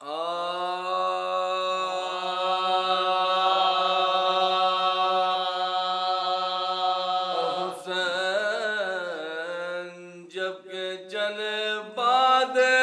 حسین جب کہ چلے بادے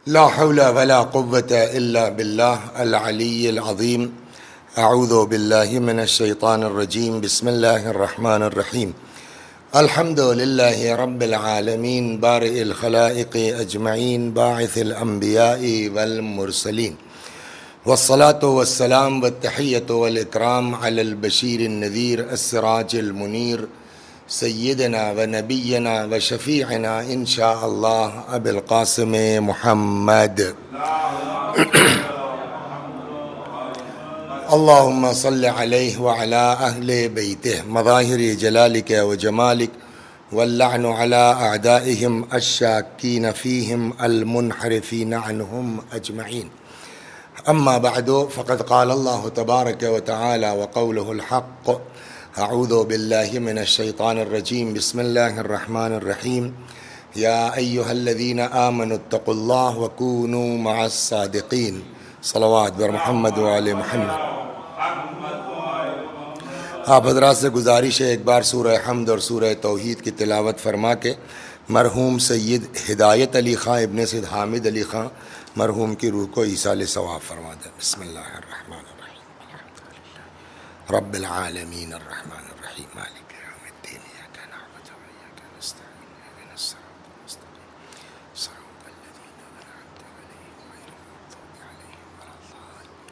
لا حول ولا قوة إلا بالله العلي العظيم. أعوذ بالله من الشيطان الرجيم. بسم الله الرحمن الرحيم. الحمد لله رب العالمين بارئ الخلائق أجمعين باعث الأنبياء والمرسلين، والصلاة والسلام والتحية والإكرام على البشير النذير السراج المنير سیدنا و نبینا و شفیعنا انشاء اللہ ابی القاسم محمد. اللہم صل علیہ وعلی اہل بیتہ مظاہر جلالک و جمالک واللعن علی اعدائہم الشاکین فیہم المنحرفین عنہم اجمعین. اما بعد فقد قال اللہ تبارک و تعالی وقولہ الحق. اعوذ باللہ من الشیطان الرجیم. بسم اللہ الرحمن الرحیم. یا ایہا الذین آمنوا اتقوا اللہ وکونوا مع الصادقین. صلوات بر محمد و آل محمد. آپ حضرات سے گزارش ہے ایک بار سورہ حمد اور سورہ توحید کی تلاوت فرما کے مرحوم سید ہدایت علی خان ابن سید حامد علی خان مرحوم کی روح کو ایصال ثواب فرما دیں. بسم اللہ الرحمن الرحیم. رب العالمین الرحمن الرحیم مالک یوم الدین ایاک نعبد و ایاک نستعین اهدنا الصراط المستقیم صراط الذین انعمت علیہم غیر المغضوب علیہم ولا الضالین.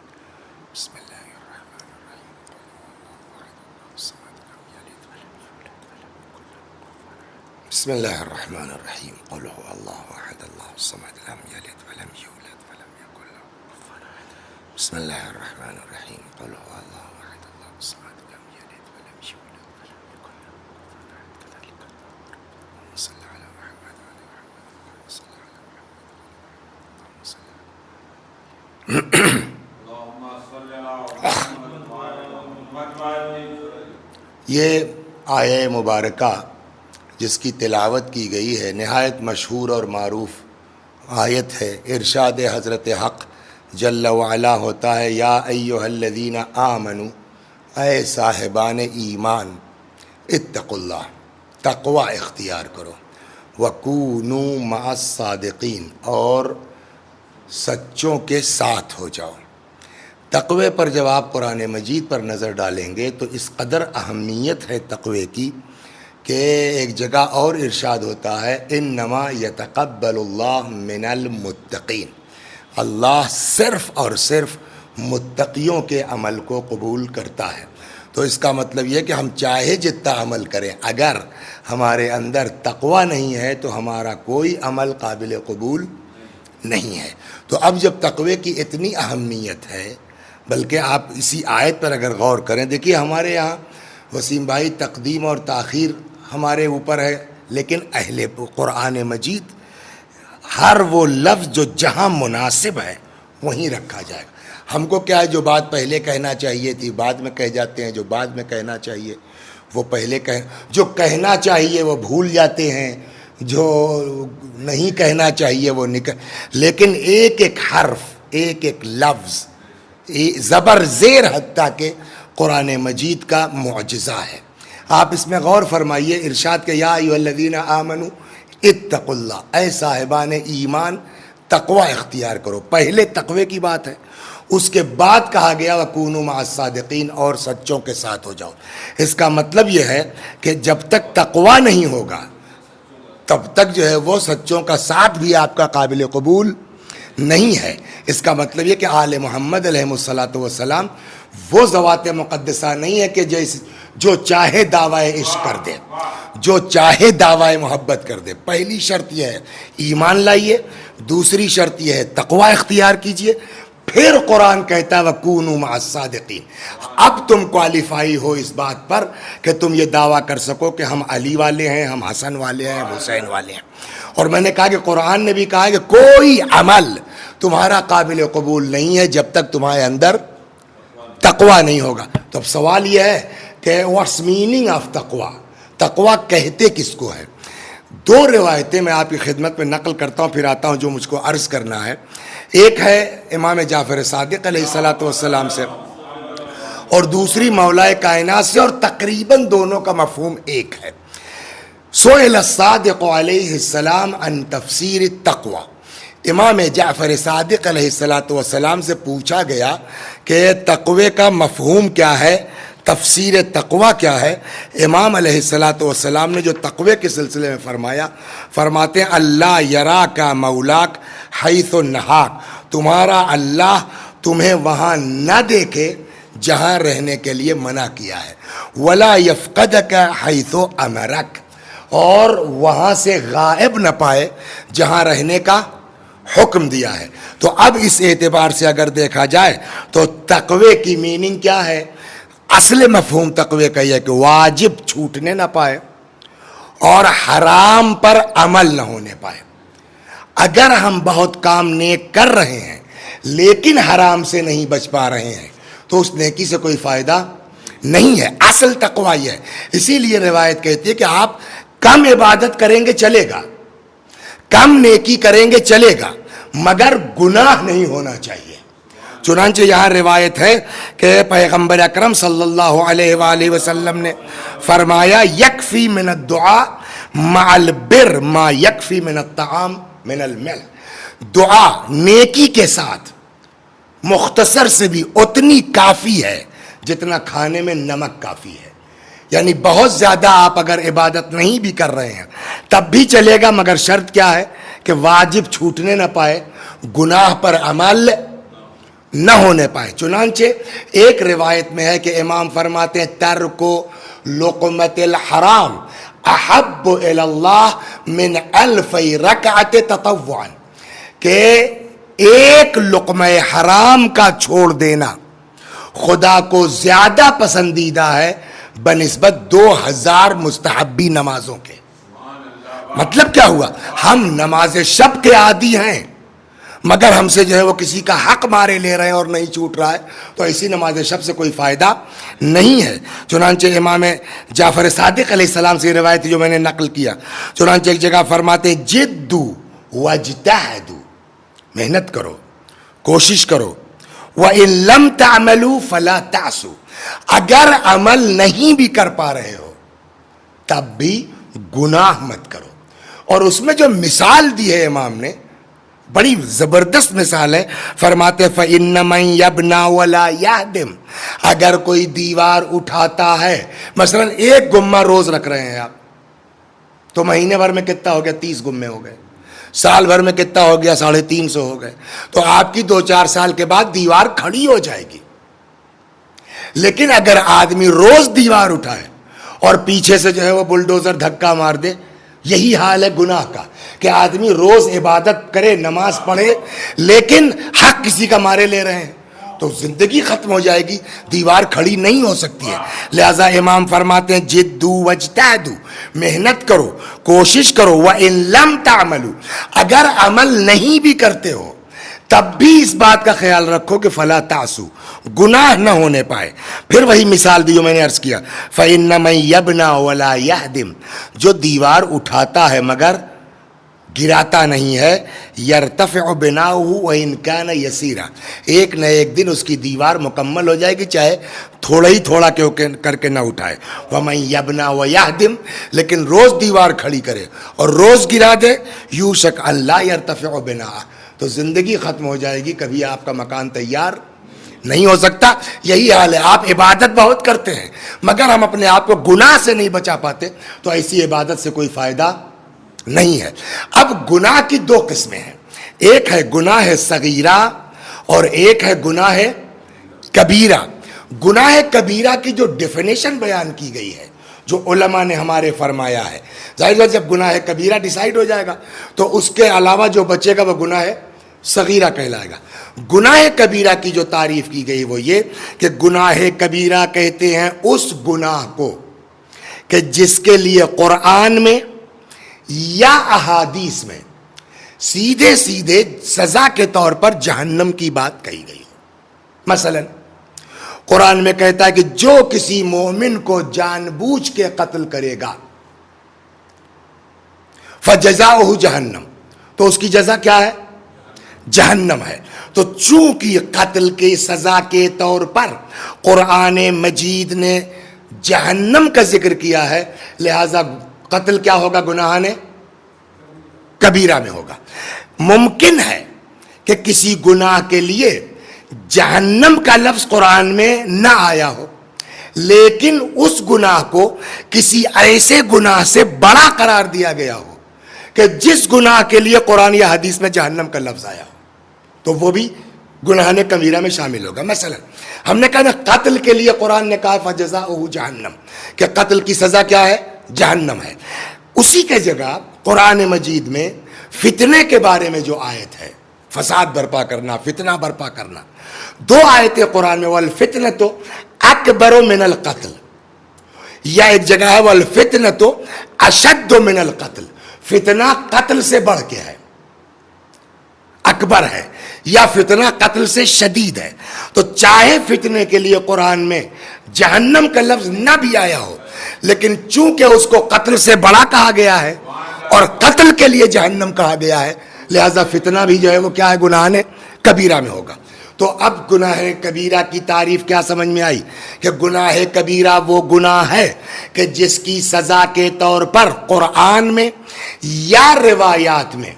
بسم اللہ الرحمن الرحیم. قل هو اللہ احد اللہ الصمد لم یلد ولم یولد ولم یکن له کفوا احد. بسم اللہ الرحمن الرحیم. قل هو اللہ احد اللہ الصمد لم یلد ولم یولد ولم یکن له کفوا احد. بسم اللہ الرحمن الرحیم قل هو اللہ احد اللہ الصمد لم یلد ولم یولد ولم یکن له کفوا احد اللهم صل علی محمد وعلی محمد اللهم صل علی محمد یہ آیہ مبارکہ جس کی تلاوت کی گئی ہے نہایت مشہور اور معروف آیت ہے. ارشاد حضرت حق جل وعلا ہوتا ہے یا ایھا الذین آمنوا، اے صاحبان ایمان، اتقوا اللہ، تقوی اختیار کرو، وکونوا مع الصادقین، اور سچوں کے ساتھ ہو جاؤ. تقوی پر جب آپ قرآن مجید پر نظر ڈالیں گے تو اس قدر اہمیت ہے تقوی کی کہ ایک جگہ اور ارشاد ہوتا ہے انما یتقبل اللہ من المتقین، اللہ صرف اور صرف متقیوں کے عمل کو قبول کرتا ہے. تو اس کا مطلب یہ کہ ہم چاہے جتنا عمل کریں، اگر ہمارے اندر تقوی نہیں ہے تو ہمارا کوئی عمل قابل قبول نہیں ہے. تو اب جب تقوی کی اتنی اہمیت ہے، بلکہ آپ اسی آیت پر اگر غور کریں، دیکھیے ہمارے یہاں وسیم بھائی تقدیم اور تاخیر ہمارے اوپر ہے، لیکن اہل قرآن مجید ہر وہ لفظ جو جہاں مناسب ہے وہیں رکھا جائے گا. ہم کو کیا ہے، جو بات پہلے کہنا چاہیے تھی بعد میں کہہ جاتے ہیں، جو بعد میں کہنا چاہیے وہ پہلے جو کہنا چاہیے وہ بھول جاتے ہیں، جو نہیں کہنا چاہیے وہ لیکن ایک ایک حرف، ایک ایک لفظ زبر زیر حتیٰ کہ قرآن مجید کا معجزہ ہے. آپ اس میں غور فرمائیے، ارشاد کہ یا ایھا الذین آمنوا اتقوا اللہ، اے صاحبان ایمان تقوی اختیار کرو. پہلے تقوی کی بات ہے، اس کے بعد کہا گیا وکونوا مع الصادقین، اور سچوں کے ساتھ ہو جاؤ. اس کا مطلب یہ ہے کہ جب تک تقوی نہیں ہوگا تب تک جو ہے وہ سچوں کا ساتھ بھی آپ کا قابل قبول نہیں ہے. اس کا مطلب یہ کہ آل محمد علیہ الصلاۃ والسلام وہ ذوات مقدسہ نہیں ہے کہ جو چاہے دعوی عشق کر دے، جو چاہے دعوی محبت کر دے. پہلی شرط یہ ہے ایمان لائیے، دوسری شرط یہ ہے تقوی اختیار کیجئے. پھر قرآن کہتا ہے وَكُونُوا مَعَ الصَّادِقِينَ. اب تم کوالیفائی ہو اس بات پر کہ تم یہ دعویٰ کر سکو کہ ہم علی والے ہیں، ہم حسن والے ہیں، ہم حسین والے ہیں. اور میں نے کہا کہ قرآن نے بھی کہا کہ کوئی عمل تمہارا قابل قبول نہیں ہے جب تک تمہارے اندر تقوی نہیں ہوگا. تو اب سوال یہ ہے کہ واٹس میننگ آف تقوی، تقوی کہتے کس کو ہے؟ دو روایتیں میں آپ کی خدمت میں نقل کرتا ہوں، پھر آتا ہوں جو مجھ کو عرض کرنا ہے. ایک ہے امام جعفر صادق علیہ الصلاۃ والسلام سے، اور دوسری مولائے کائنات سے، اور تقریباً دونوں کا مفہوم ایک ہے. سئل الصادق علیہ السلام عن تفسیر التقوی. امام جعفر صادق علیہ الصلاۃ والسلام سے پوچھا گیا کہ تقوی کا مفہوم کیا ہے، تفسیر تقوی کیا ہے. امام علیہ الصلاۃ والسلام نے جو تقوی کے سلسلے میں فرمایا، فرماتے ہیں اللہ یراک مولاک حیث نہاک، تمہارا اللہ تمہیں وہاں نہ دیکھے جہاں رہنے کے لیے منع کیا ہے، ولا یفقدک حیث امرک، اور وہاں سے غائب نہ پائے جہاں رہنے کا حکم دیا ہے. تو اب اس اعتبار سے اگر دیکھا جائے تو تقوی کی میننگ کیا ہے؟ اصل مفہوم تقوی کا یہ کہ واجب چھوٹنے نہ پائے اور حرام پر عمل نہ ہونے پائے. اگر ہم بہت کام نیک کر رہے ہیں لیکن حرام سے نہیں بچ پا رہے ہیں تو اس نیکی سے کوئی فائدہ نہیں ہے. اصل تقوی یہ ہے. اسی لیے روایت کہتی ہے کہ آپ کم عبادت کریں گے چلے گا، کم نیکی کریں گے چلے گا، مگر گناہ نہیں ہونا چاہیے. چنانچہ یہاں روایت ہے کہ پیغمبر اکرم صلی اللہ علیہ وآلہ وسلم نے فرمایا یکفی من الدعاء مع البر ما یکفی من الطعام من المل. دعا نیکی کے ساتھ مختصر سے بھی اتنی کافی ہے جتنا کھانے میں نمک کافی ہے. یعنی بہت زیادہ آپ اگر عبادت نہیں بھی کر رہے ہیں تب بھی چلے گا، مگر شرط کیا ہے کہ واجب چھوٹنے نہ پائے، گناہ پر عمل نہ ہونے پائے. چنانچہ ایک روایت میں ہے کہ امام فرماتے ہیں ترک لقمۃ الحرام احب الی اللہ من 1000 رکعت تطوعا، کہ ایک لقمہ حرام کا چھوڑ دینا خدا کو زیادہ پسندیدہ ہے بنسبت 2000 مستحبی نمازوں کے. مطلب کیا ہوا؟ ہم نماز شب کے عادی ہیں، مگر ہم سے جو ہے وہ کسی کا حق مارے لے رہے ہیں اور نہیں چھوٹ رہا ہے، تو ایسی نماز شب سے کوئی فائدہ نہیں ہے. چنانچہ امام جعفر صادق علیہ السلام سے روایت جو میں نے نقل کیا، چنانچہ ایک جگہ فرماتے ہیں جدو واجتہدو، محنت کرو، کوشش کرو، وَإِن لَمْ تَعْمَلُوا فَلَا تَعْسُوا، اگر عمل نہیں بھی کر پا رہے ہو تب بھی گناہ مت کرو. اور اس میں جو مثال دی ہے امام نے بڑی زبردست مثال ہے، فرماتے فَإِنَّ مَن يَبْنَا وَلَا يَهْدِمْ، اگر کوئی دیوار اٹھاتا ہے، مثلا ایک گمہ روز رکھ رہے ہیں آپ، تو مہینے بھر میں کتنا ہو گیا؟ 30 گمے ہو گئے. سال بھر میں کتنا ہو گیا؟ 350 ہو گئے. تو آپ کی 2-4 سال کے بعد دیوار کھڑی ہو جائے گی. لیکن اگر آدمی روز دیوار اٹھائے اور پیچھے سے جو ہے وہ بلڈوزر دھکا مار دے، یہی حال ہے گناہ کا، کہ آدمی روز عبادت کرے، نماز پڑھے، لیکن حق کسی کا مارے لے رہے ہیں، تو زندگی ختم ہو جائے گی، دیوار کھڑی نہیں ہو سکتی ہے. لہذا امام فرماتے ہیں جدو وجتہدو، محنت کرو، کوشش کرو، وَإِن لَمْ تَعْمَلُوا، اگر عمل نہیں بھی کرتے ہو تب بھی اس بات کا خیال رکھو کہ فلا تعصوا، گناہ نہ ہونے پائے. پھر وہی مثال دی جو میں نے عرض کیا، فَإِنَّ مَن يَبْنَا وَلَا يَهْدِمْ، جو دیوار اٹھاتا ہے مگر گراتا نہیں ہے، یرتفع بناؤہ وَإِن كَانَ یسیرا، ایک نہ ایک دن اس کی دیوار مکمل ہو جائے گی، چاہے تھوڑا ہی تھوڑا کر کے نہ اٹھائے. وَمَن يَبْنَا وَيَهْدِمْ، لیکن روز دیوار کھڑی کرے اور روز گرا دے، یوشک اللہ یرتفع بناؤہ، تو زندگی ختم ہو جائے گی، کبھی آپ کا مکان تیار نہیں ہو سکتا. یہی حال ہے، آپ عبادت بہت کرتے ہیں مگر ہم اپنے آپ کو گناہ سے نہیں بچا پاتے، تو ایسی عبادت سے کوئی فائدہ نہیں ہے. اب گناہ کی 2 قسمیں ہیں، ایک ہے گناہ صغیرہ اور ایک ہے گناہ کبیرہ. گناہ کبیرہ کی جو ڈیفینیشن بیان کی گئی ہے، جو علماء نے ہمارے فرمایا ہے، ظاہر ہے جب گناہ کبیرہ ڈیسائیڈ ہو جائے گا تو اس کے علاوہ جو بچے گا وہ گناہ صغیرہ کہلائے گا. گناہ کبیرہ کی جو تعریف کی گئی وہ یہ کہ گناہ کبیرہ کہتے ہیں اس گناہ کو کہ جس کے لیے قرآن میں یا احادیث میں سیدھے سیدھے سزا کے طور پر جہنم کی بات کہی گئی ہو. مثلا قرآن میں کہتا ہے کہ جو کسی مومن کو جان بوجھ کے قتل کرے گا فجزاؤہ جہنم، تو اس کی جزا کیا ہے؟ جہنم ہے. تو چونکہ قتل کی سزا کے طور پر قرآن مجید نے جہنم کا ذکر کیا ہے، لہذا قتل کیا ہوگا؟ گناہ نے کبیرہ میں ہوگا. ممکن ہے کہ کسی گناہ کے لیے جہنم کا لفظ قرآن میں نہ آیا ہو، لیکن اس گناہ کو کسی ایسے گناہ سے بڑا قرار دیا گیا ہو کہ جس گناہ کے لیے قرآن یا حدیث میں جہنم کا لفظ آیا ہو، تو وہ بھی گناہ کبیرہ میں شامل ہوگا. مثلا ہم نے کہا نا قتل کے لیے قرآن نے کہا فجزاؤہ جہنم، کہ قتل کی سزا کیا ہے؟ جہنم ہے. اسی کے جگہ قرآن مجید میں فتنے کے بارے میں جو آیت ہے، فساد برپا کرنا، فتنہ برپا کرنا، 2 آیتیں قرآن میں، والفتنۃ اکبر من القتل، یا ایک جگہ ہے والفتنۃ اشد من القتل، فتنہ قتل سے بڑھ کے ہے، اکبر ہے، یا فتنہ قتل سے شدید ہے. تو چاہے فتنے کے لیے قرآن میں جہنم کا لفظ نہ بھی آیا ہو، لیکن چونکہ اس کو قتل سے بڑا کہا گیا ہے اور قتل کے لیے جہنم کہا گیا ہے، لہذا فتنہ بھی جو ہے وہ کیا ہے؟ گناہ کبیرہ میں ہوگا. تو اب گناہ کبیرہ کی تعریف کیا سمجھ میں آئی؟ کہ گناہ کبیرہ وہ گناہ ہے کہ جس کی سزا کے طور پر قرآن میں یا روایات میں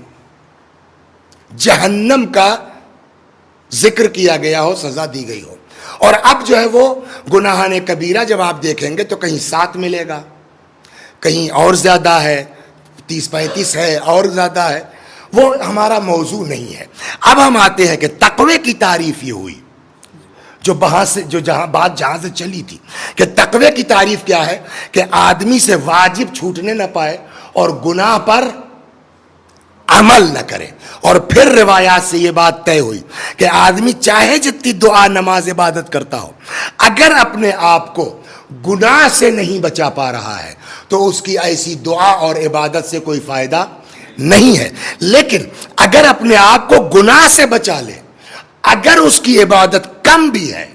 جہنم کا ذکر کیا گیا ہو، سزا دی گئی ہو. اور اب جو ہے وہ گناہ کبیرہ جب آپ دیکھیں گے تو کہیں 7 ملے گا، کہیں اور زیادہ ہے، 30-35 ہے، اور زیادہ ہے. وہ ہمارا موضوع نہیں ہے. اب ہم آتے ہیں کہ تقوی کی تعریف یہ ہوئی، جو جہاں سے چلی تھی، کہ تقوی کی تعریف کیا ہے؟ کہ آدمی سے واجب چھوٹنے نہ پائے اور گناہ پر عمل نہ کرے. اور پھر روایات سے یہ بات طے ہوئی کہ آدمی چاہے جتنی دعا نماز عبادت کرتا ہو، اگر اپنے آپ کو گناہ سے نہیں بچا پا رہا ہے تو اس کی ایسی دعا اور عبادت سے کوئی فائدہ نہیں ہے. لیکن اگر اپنے آپ کو گناہ سے بچا لے، اگر اس کی عبادت کم بھی ہے،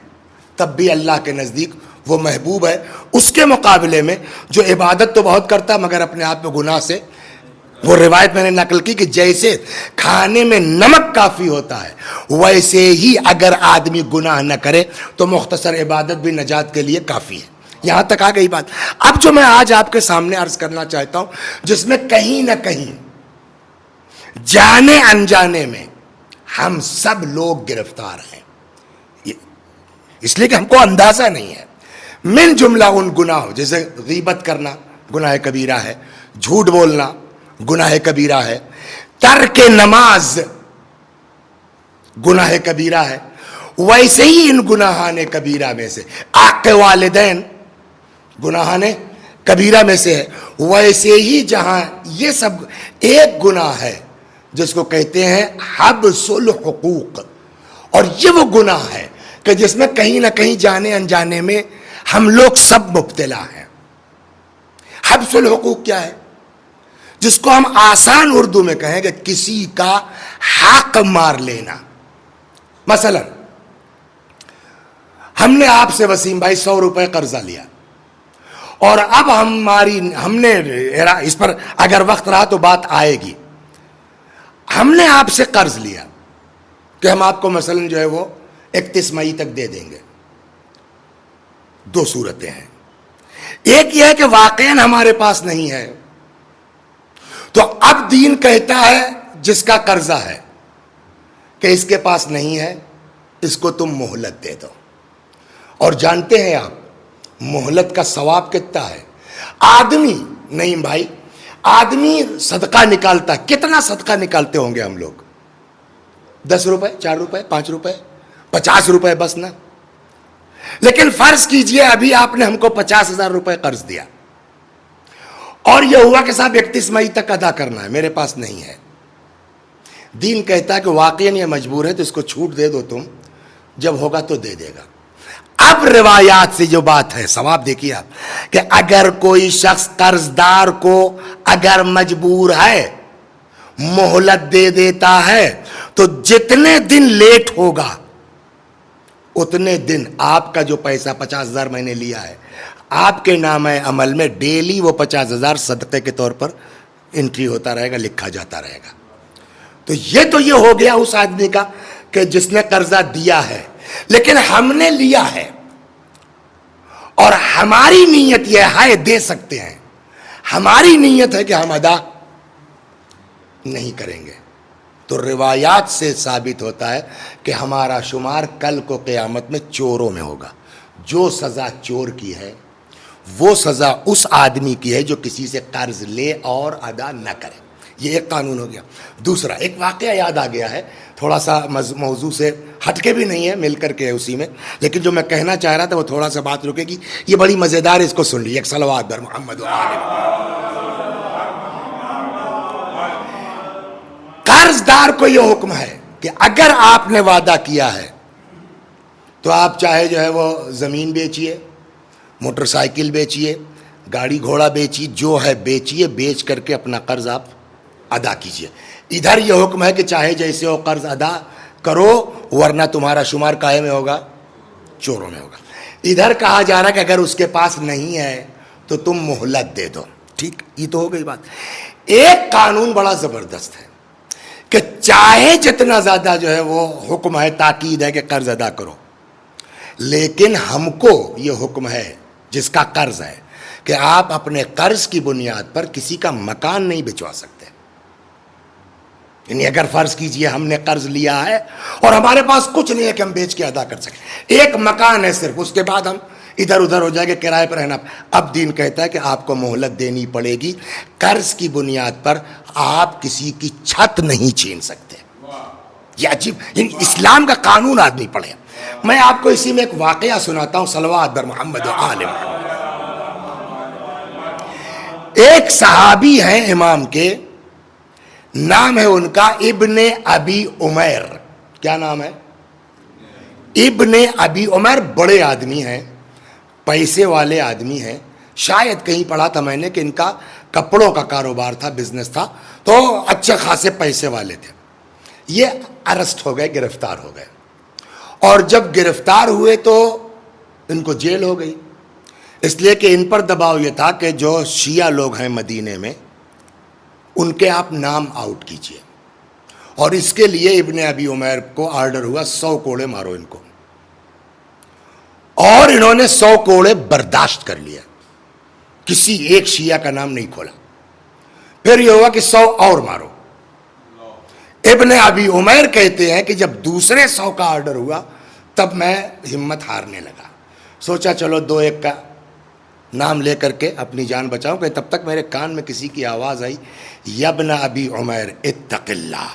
تب بھی اللہ کے نزدیک وہ محبوب ہے اس کے مقابلے میں جو عبادت تو بہت کرتا مگر اپنے آپ میں گناہ سے. وہ روایت میں نے نقل کی کہ جیسے کھانے میں نمک کافی ہوتا ہے، ویسے ہی اگر آدمی گناہ نہ کرے تو مختصر عبادت بھی نجات کے لیے کافی ہے. یہاں تک آ گئی بات. اب جو میں آج آپ کے سامنے عرض کرنا چاہتا ہوں، جس میں کہیں نہ کہیں جانے انجانے میں ہم سب لوگ گرفتار ہیں، اس لیے کہ ہم کو اندازہ نہیں ہے. من جملہ ان گناہوں جیسے غیبت کرنا گناہ کبیرہ ہے، جھوٹ بولنا گناہ کبیرہ ہے، ترک نماز گناہ کبیرہ ہے، ویسے ہی ان گناہان کبیرہ میں سے عاق والدین گناہان کبیرہ میں سے ہے. ویسے ہی جہاں یہ سب ایک گناہ ہے جس کو کہتے ہیں حبس الحقوق، اور یہ وہ گناہ ہے کہ جس میں کہیں نہ کہیں جانے انجانے میں ہم لوگ سب مبتلا ہیں. حبس الحقوق کیا ہے؟ جس کو ہم آسان اردو میں کہیں کہ کسی کا حق مار لینا. مثلا ہم نے آپ سے وسیم بھائی 100 روپے قرضہ لیا، اور اب ہم نے اس پر اگر وقت رہا تو بات آئے گی. ہم نے آپ سے قرض لیا کہ ہم آپ کو مثلا جو ہے وہ 31 مئی تک دے دیں گے. دو صورتیں ہیں. ایک یہ ہے کہ واقعاً ہمارے پاس نہیں ہے، تو اب دین کہتا ہے جس کا قرضہ ہے کہ اس کے پاس نہیں ہے، اس کو تم مہلت دے دو. اور جانتے ہیں آپ مہلت کا ثواب کتنا ہے؟ آدمی نہیں بھائی، آدمی صدقہ نکالتا، کتنا صدقہ نکالتے ہوں گے ہم لوگ؟ 10 روپے، 4 روپے، 5 روپے، 50 روپے بس نا. لیکن فرض کیجئے ابھی آپ نے ہم کو 50,000 روپے قرض دیا، اور یہ ہوا کہ صاحب 31 مئی تک ادا کرنا ہے، میرے پاس نہیں ہے. دین کہتا ہے کہ واقعاً یہ مجبور ہے تو اس کو چھوٹ دے دو، تم جب ہوگا تو دے دے گا. اب روایات سے جو بات ہے، ثواب دیکھیے آپ، کہ اگر کوئی شخص قرض دار کو اگر مجبور ہے مہلت دے دیتا ہے تو جتنے دن لیٹ ہوگا اتنے دن آپ کا جو پیسہ 50,000 میں نے لیا ہے، آپ کے نام عمل میں ڈیلی وہ 50,000 صدقے کے طور پر انٹری ہوتا رہے گا، لکھا جاتا رہے گا. تو یہ ہو گیا اس آدمی کا کہ جس نے قرضہ دیا ہے. لیکن ہم نے لیا ہے اور ہماری نیت یہ ہے دے سکتے ہیں، ہماری نیت ہے کہ ہم ادا نہیں کریں گے، تو روایات سے ثابت ہوتا ہے کہ ہمارا شمار کل کو قیامت میں چوروں میں ہوگا. جو سزا چور کی ہے وہ سزا اس آدمی کی ہے جو کسی سے قرض لے اور ادا نہ کرے. یہ ایک قانون ہو گیا. دوسرا ایک واقعہ یاد آ گیا ہے، تھوڑا سا موضوع سے ہٹ کے بھی نہیں ہے، مل کر کے اسی میں، لیکن جو میں کہنا چاہ رہا تھا وہ تھوڑا سا بات رکے گی، یہ بڑی مزیدار ہے، اس کو سن لیجیے. ایک صلوات بر محمد و آل قرض دار کو یہ حکم ہے کہ اگر آپ نے وعدہ کیا ہے تو آپ چاہے جو ہے وہ زمین بیچیے، موٹر سائیکل بیچیے، گاڑی گھوڑا بیچیے، جو ہے بیچیے، بیچ کر کے اپنا قرض آپ ادا کیجیے. ادھر یہ حکم ہے کہ چاہے جیسے ہو قرض ادا کرو، ورنہ تمہارا شمار کائے میں ہوگا؟ چوروں میں ہوگا. ادھر کہا جا رہا ہے کہ اگر اس کے پاس نہیں ہے تو تم مہلت دے دو. ٹھیک، یہ تو ہو گئی بات. ایک قانون بڑا زبردست ہے کہ چاہے جتنا زیادہ جو ہے وہ حکم ہے، تاکید ہے کہ قرض ادا کرو، لیکن ہم کو یہ حکم ہے جس کا قرض ہے کہ آپ اپنے قرض کی بنیاد پر کسی کا مکان نہیں بچوا سکتے. یعنی اگر فرض کیجئے ہم نے قرض لیا ہے اور ہمارے پاس کچھ نہیں ہے کہ ہم بیچ کے ادا کر سکیں، ایک مکان ہے صرف، اس کے بعد ہم ادھر ادھر ہو جائے گے، کرائے پر رہنا. اب دین کہتا ہے کہ آپ کو مہلت دینی پڑے گی. قرض کی بنیاد پر آپ کسی کی چھت نہیں چھین سکتے. یہ عجیب، یعنی اسلام کا قانون آدمی پڑھے. میں آپ کو اسی میں ایک واقعہ سناتا ہوں، صلوات بر محمد و آل محمد. ایک صحابی ہیں امام کے، نام ہے ان کا ابن ابی عمیر. کیا نام ہے؟ ابن ابی عمیر. بڑے آدمی ہیں, پیسے والے آدمی ہیں. شاید کہیں پڑھا تھا میں نے کہ ان کا کپڑوں کا کاروبار تھا, بزنس تھا, تو اچھے خاصے پیسے والے تھے. یہ ارسٹ ہو گئے, گرفتار ہو گئے, اور جب گرفتار ہوئے تو ان کو جیل ہو گئی. اس لیے کہ ان پر دباؤ یہ تھا کہ جو شیعہ لوگ ہیں مدینے میں ان کے آپ نام آؤٹ کیجئے, اور اس کے لیے ابن ابی عمیر کو آرڈر ہوا 100 کوڑے مارو ان کو, اور انہوں نے 100 کوڑے برداشت کر لیا, کسی ایک شیعہ کا نام نہیں کھولا. پھر یہ ہوا کہ 100 اور مارو. ابن ابی عمیر کہتے ہیں کہ جب دوسرے 100 کا آرڈر ہوا تب میں ہمت ہارنے لگا, سوچا چلو 2-1 کا نام لے کر کے اپنی جان بچاؤں. کہ تب تک میرے کان میں کسی کی آواز آئی, یبن ابی عمیر اتق اللہ,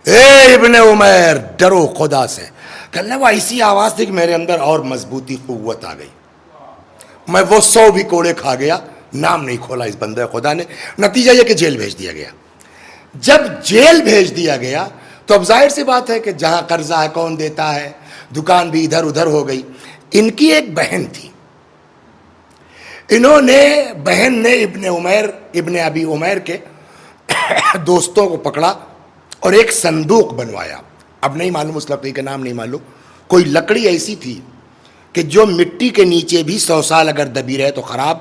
اے ابن عمیر ڈرو خدا سے. کہنے وہ ایسی آواز تھی کہ میرے اندر اور مضبوطی قوت آ گئی. میں وہ 100 بھی کوڑے کھا گیا, نام نہیں کھولا اس بندے خدا نے. نتیجہ یہ کہ جیل بھیج دیا گیا. جب جیل بھیج دیا گیا تو اب ظاہر سی بات ہے کہ جہاں قرضہ ہے کون دیتا ہے, دکان بھی ادھر ادھر ہو گئی. ان کی ایک بہن تھی, انہوں نے بہن نے ابن ابی عمیر کے دوستوں کو پکڑا اور ایک صندوق بنوایا. اب نہیں معلوم اس لکڑی کا نام نہیں معلوم, کوئی لکڑی ایسی تھی کہ جو مٹی کے نیچے بھی 100 سال اگر دبی رہے تو خراب,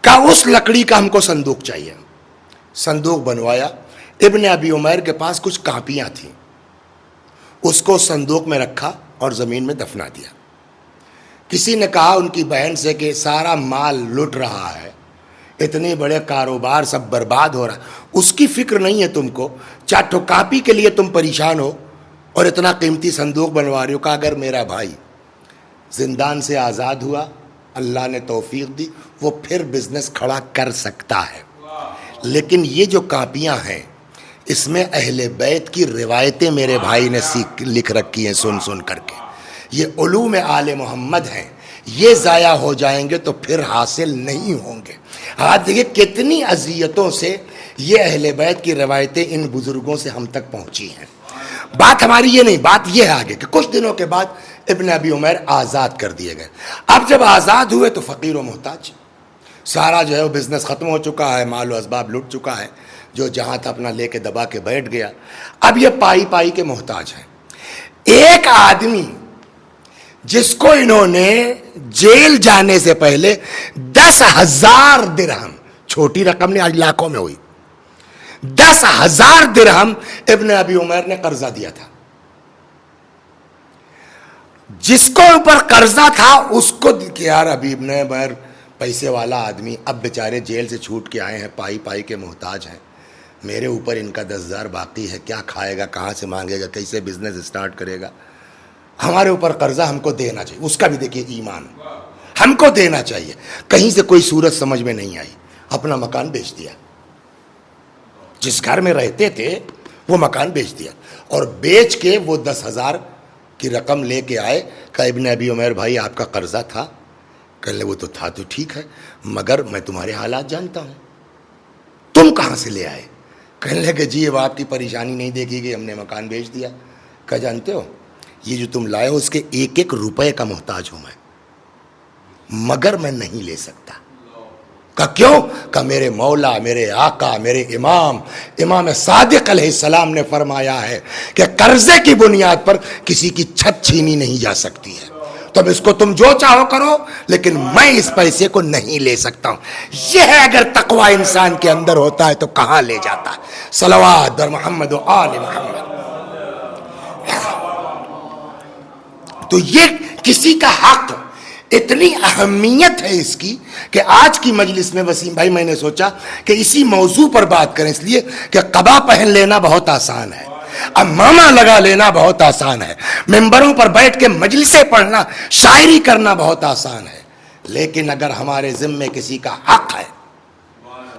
کا اس لکڑی کا ہم کو صندوق چاہیے. صندوق بنوایا. ابن ابی عمیر کے پاس کچھ کاپیاں تھیں, اس کو صندوق میں رکھا اور زمین میں دفنا دیا. کسی نے کہا ان کی بہن سے کہ سارا مال لٹ رہا ہے, اتنے بڑے کاروبار سب برباد ہو رہا ہے, اس کی فکر نہیں ہے تم کو, 4 کاپی کے لیے تم پریشان ہو اور اتنا قیمتی صندوق بنوا رہے ہو. کہا اگر میرا بھائی زندان سے آزاد ہوا, اللہ نے توفیق دی, وہ پھر بزنس کھڑا کر سکتا ہے, لیکن یہ جو کاپیاں ہیں اس میں اہل بیت کی روایتیں میرے بھائی نے لکھ رکھی ہیں سن سن کر کے. یہ علوم آل محمد ہیں, یہ ضائع ہو جائیں گے تو پھر حاصل نہیں ہوں گے. آج دیکھیے کتنی اذیتوں سے یہ اہل بیت کی روایتیں ان بزرگوں سے ہم تک پہنچی ہیں. بات ہماری یہ نہیں, بات یہ ہے آگے کہ کچھ دنوں کے بعد ابن ابی عمیر آزاد کر دیے گئے. اب جب آزاد ہوئے تو فقیر و محتاج, سارا جو ہے وہ بزنس ختم ہو چکا ہے, مال و اسباب لٹ چکا ہے, جو جہاں تھا اپنا لے کے دبا کے بیٹھ گیا. اب یہ پائی کے محتاج ہیں. ایک آدمی جس کو انہوں نے جیل جانے سے پہلے 10,000 درہم, چھوٹی رقم نہیں, آج لاکھوں میں ہوئی, 10,000 درہم ابن ابی عمیر نے قرضہ دیا تھا. جس کو اوپر قرضہ تھا اس کو کہ یار ابھی ابن عمیر پیسے والا آدمی, اب بیچارے جیل سے چھوٹ کے آئے ہیں, پائی کے محتاج ہیں, میرے اوپر ان کا 10,000 باقی ہے, کیا کھائے گا, کہاں سے مانگے گا, کیسے بزنس اسٹارٹ کرے گا, ہمارے اوپر قرضہ ہم کو دینا چاہیے. اس کا بھی دیکھیے ایمان, ہم کو دینا چاہیے. کہیں سے کوئی صورت سمجھ میں نہیں آئی, اپنا مکان بیچ دیا, جس گھر میں رہتے تھے وہ مکان بیچ دیا, اور بیچ کے وہ 10,000 کی رقم لے کے آئے. کہا ابن ابی عمیر بھائی آپ کا قرضہ تھا؟ کہنے وہ تو تھا, تو ٹھیک ہے, مگر میں تمہارے حالات جانتا ہوں, تم کہاں سے لے آئے؟ کہنے لگے جی اب آپ کی پریشانی نہیں دیکھی گئی, ہم نے مکان بیچ دیا. کہا جانتے ہو یہ جو تم لائے ہو اس کے 1 روپے کا محتاج ہوں میں, مگر میں نہیں لے سکتا. کہا کیوں؟ کہا میرے مولا, میرے آقا, میرے امام صادق علیہ السلام نے فرمایا ہے کہ قرضے کی بنیاد پر کسی کی چھت چھینی نہیں جا سکتی ہے, تو اب اس کو تم جو چاہو کرو, لیکن میں اس پیسے کو نہیں لے سکتا ہوں. یہ ہے اگر تقوی انسان کے اندر ہوتا ہے تو کہاں لے جاتا ہے. صلوات بر محمد و آل محمد. تو یہ کسی کا حق, اتنی اہمیت ہے اس کی کہ آج کی مجلس میں وسیم بھائی میں نے سوچا کہ اسی موضوع پر بات کریں, اس لیے کہ قبا پہن لینا بہت آسان ہے, اب ماما لگا لینا بہت آسان ہے, ممبروں پر بیٹھ کے مجلسیں پڑھنا, شاعری کرنا بہت آسان ہے, لیکن اگر ہمارے ذمے کسی کا حق ہے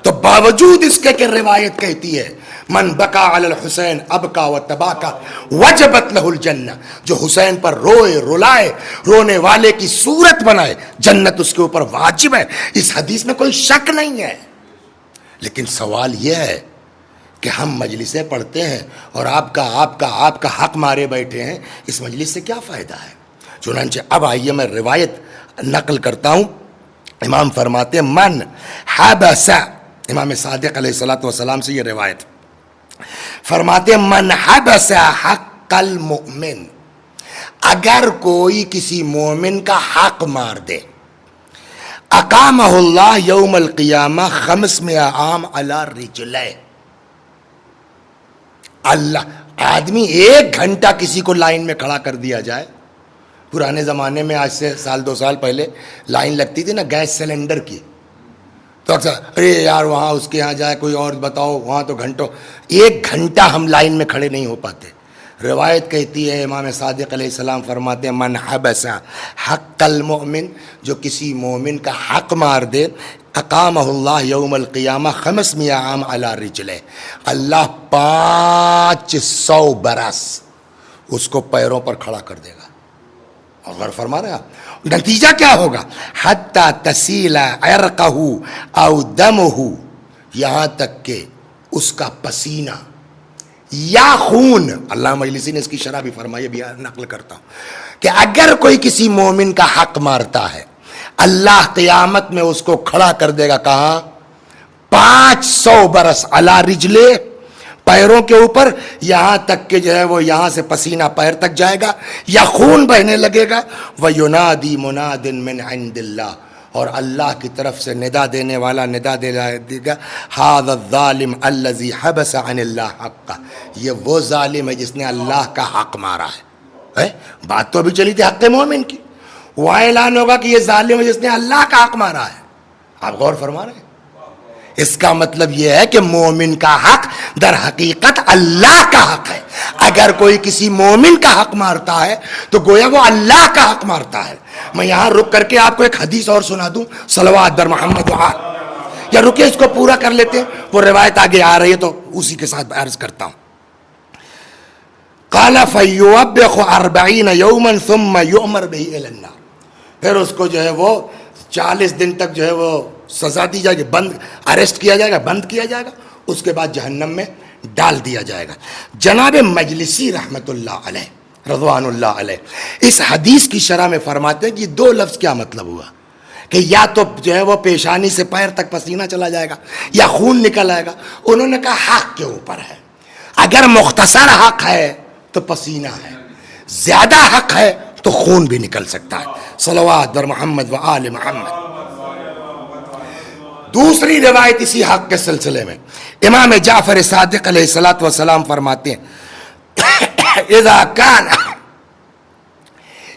تو باوجود اس کے کہ روایت کہتی ہے من بکا علی الحسین ابکا و تباکا وجبت لہ الجنہ, جو حسین پر روئے رلائے, رونے والے کی صورت بنائے, جنت اس کے اوپر واجب ہے. اس حدیث میں کوئی شک نہیں ہے, لیکن سوال یہ ہے کہ ہم مجلسیں پڑھتے ہیں اور آپ کا حق مارے بیٹھے ہیں، اس مجلس سے کیا فائدہ ہے؟ چنانچہ اب آئیے میں روایت نقل کرتا ہوں. امام فرماتے ہیں من حبس، امام صادق علیہ الصلوۃ والسلام سے یہ روایت فرماتے ہیں من حبس حق المؤمن، اگر کوئی کسی مومن کا حق مار دے، اقامہ اللہ یوم القیامہ 500 عام علی رجلہ، اللہ آدمی 1 گھنٹہ کسی کو لائن میں کھڑا کر دیا جائے. پرانے زمانے میں آج سے 1-2 سال پہلے لائن لگتی تھی نا گیس سلنڈر کی، تو اکثر ارے یار وہاں اس کے یہاں جائے کوئی اور بتاؤ، وہاں تو گھنٹوں، 1 گھنٹہ ہم لائن میں کھڑے نہیں ہو پاتے. روایت کہتی ہے امام صادق علیہ السلام فرماتے ہیں من حبس حق المؤمن، جو کسی مومن کا حق مار دے، اقامہ اللہ یوم القیامہ 500 عام علی رجلہ، اللہ 500 برس اس کو پیروں پر کھڑا کر دے گا. اور غور فرما رہے ہیں نتیجہ کیا ہوگا؟ حتی تسیل عرقہ او دمہ، یہاں تک کہ اس کا پسینہ یا خون، اللہ مجلسی نے اس کی شرح بھی فرمائی، بھی نقل کرتا ہوں کہ اگر کوئی کسی مومن کا حق مارتا ہے، اللہ قیامت میں اس کو کھڑا کر دے گا. کہاں؟ 500 برس علی رجلے، پیروں کے اوپر، یہاں تک کہ جو ہے وہ یہاں سے پسینہ پیر تک جائے گا یا خون بہنے لگے گا. وَيُنَادِي مُنَادٍ مِّنْ عِنْدِ اللَّهِ، اور اللہ کی طرف سے ندا دینے والا ندا دے گا هَذَا الظَّالِمُ الَّذِي حَبَسَ عَنِ اللَّهِ حَقَّهُ، یہ وہ ظالم ہے جس نے اللہ کا حق مارا ہے. بات تو ابھی چلی تھی حق مومن کی، وہ اعلان ہوگا کہ یہ ظالم ہے جس نے اللہ کا حق مارا ہے. آپ غور فرما رہے ہیں؟ اس کا مطلب یہ ہے کہ مومن کا حق در حقیقت اللہ کا حق ہے. اگر کوئی کسی مومن کا حق مارتا ہے تو گویا وہ اللہ کا حق مارتا ہے. میں یہاں رک کر کے آپ کو ایک حدیث اور سنا دوں، صلوات بر محمد وآل، یا رکے اس کو پورا کر لیتے ہیں، وہ روایت آگے آ رہی ہے تو اسی کے ساتھ عرض کرتا ہوں. قال فَيُوَبِّخُ 40 يَوْمًا ثُمَّ يُؤْمَرْ بِهِ إِلَى النَّارِ، پھر اس کو جو ہے وہ 40 دن تک جو ہے وہ سزا دی جائے گی، اریسٹ کیا جائے گا، بند کیا جائے گا، اس کے بعد جہنم میں ڈال دیا جائے گا. جناب مجلسی رحمت اللہ علیہ رضوان اللہ علیہ اس حدیث کی شرح میں فرماتے ہیں کہ یہ 2 لفظ کیا مطلب ہوا، کہ یا تو جو ہے وہ پیشانی سے پیر تک پسینہ چلا جائے گا یا خون نکل آئے گا. انہوں نے کہا حق کے اوپر ہے، اگر مختصر حق ہے تو پسینہ ہے، زیادہ حق ہے تو خون بھی نکل سکتا ہے. صلوات بر محمد و آل محمد. دوسری روایت اسی حق کے سلسلے میں امام جعفر صادق علیہ الصلوۃ والسلام فرماتے ہیں اذا کان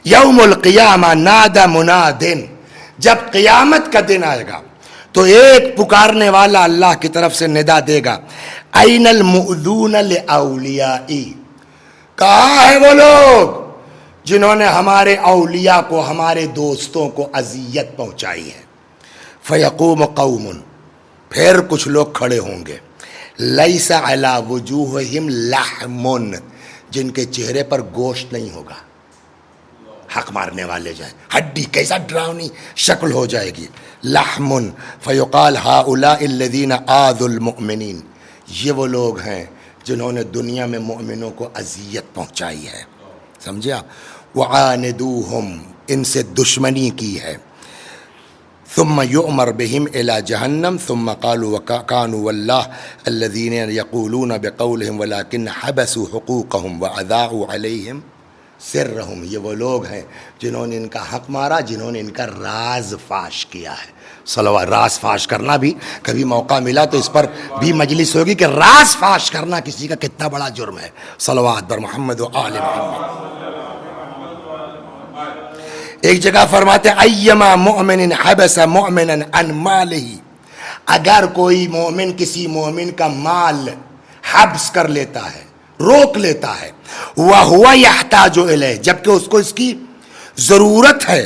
یوم القیامہ نادى مناد، جب قیامت کا دن آئے گا تو ایک پکارنے والا اللہ کی طرف سے ندا دے گا این المؤذون لاولیائی، کہاں ہے وہ لوگ جنہوں نے ہمارے اولیاء کو، ہمارے دوستوں کو اذیت پہنچائی ہے. فیقوم قوم، پھر کچھ لوگ کھڑے ہوں گے، لیس علی وجوہہم لحم، جن کے چہرے پر گوشت نہیں ہوگا. حق مارنے والے جائیں، ہڈی کیسا ڈراؤنی شکل ہو جائے گی. لحم فیقال ہؤلاء الذین آذوا المؤمنین، یہ وہ لوگ ہیں جنہوں نے دنیا میں مؤمنوں کو اذیت پہنچائی ہے. سمجھے آپ؟ وعاندوہم، ان سے دشمنی کی ہے. ثم یؤمر بہم الی جہنم ثم قالوا وکانوا واللہ الذین یقولون بقولہم ولکن حبسوا حقوقہم واذاعوا علیہم سرہم، یہ وہ لوگ ہیں جنہوں نے ان کا حق مارا، جنہوں نے ان کا راز فاش کیا ہے. صلوات، راز فاش کرنا بھی کبھی موقع ملا تو اس پر بھی مجلس ہوگی کہ راز فاش کرنا کسی کا کتنا بڑا جرم ہے. صلوات بر محمد و آل محمد. ایک جگہ فرماتے ہیں ایما مؤمن حبس مؤمنا عن مالہ، اگر کوئی مومن کسی مومن کا مال حبس کر لیتا ہے، روک لیتا ہے، وَهُوَ يَحْتَاجُ إِلَيْهِ، جبکہ اس کو اس کی ضرورت ہے،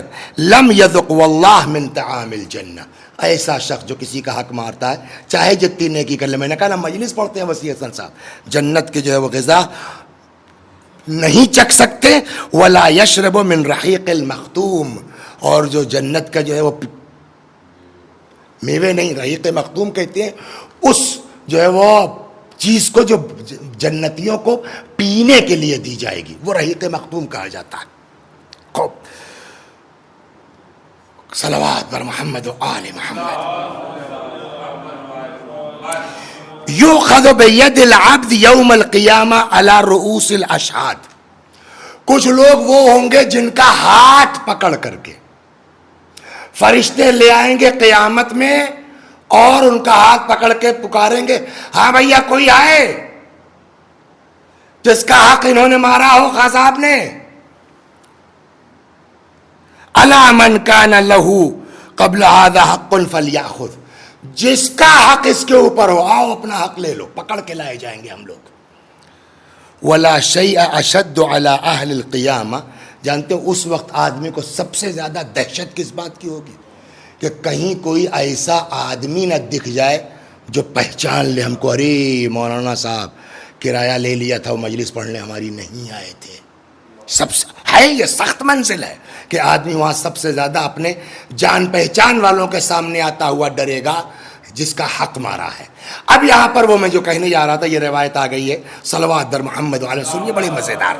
لم يذق واللہ من طعام الجنہ، ایسا شخص جو کسی کا حق مارتا ہے چاہے جتنی نیکی کر لے، میں نے کہا نا مجلس پڑھتے ہیں وسیع حسن صاحب، جنت کے جو ہے وہ غذا نہیں چکھ سکتے. ولا یشرب من رحیق المختوم، اور جو جنت کا جو ہے وہ میوے نہیں، رحیق مختوم کہتے ہیں اس جو ہے وہ چیز کو جو جنتیوں کو پینے کے لیے دی جائے گی، وہ رحیق مختوم کہا جاتا ہے. خوب صلوات بر محمد و آل محمد. یؤخذ بید العبد یوم القیامہ علی رؤوس الاشہاد. کچھ لوگ وہ ہوں گے جن کا ہاتھ پکڑ کر کے فرشتے لے آئیں گے قیامت میں اور ان کا ہاتھ پکڑ کے پکاریں گے، ہاں بھیا کوئی آئے جس کا حق انہوں نے مارا ہو خواہ صاحب نے. الا من کان لہ قبل ھذا حق فلیأخذ. جس کا حق اس کے اوپر ہو آؤ اپنا حق لے لو. پکڑ کے لائے جائیں گے ہم لوگ. ولا شیء اشد علی اہل القیامہ. جانتے ہو اس وقت آدمی کو سب سے زیادہ دہشت کس بات کی ہوگی؟ کہ کہیں کوئی ایسا آدمی نہ دکھ جائے جو پہچان لے ہم کو، ارے مولانا صاحب کرایہ لے لیا تھا وہ مجلس پڑھنے ہماری نہیں آئے تھے. سب سے ہے یہ سخت منزل ہے کہ آدمی وہاں سب سے زیادہ اپنے جان پہچان والوں کے سامنے آتا ہوا ڈرے گا جس کا حق مارا ہے. اب یہاں پر وہ میں جو کہنے جا رہا تھا یہ روایت آ گئی ہے صلوات در محمد علیہ وسلم، یہ بڑی مزیدار.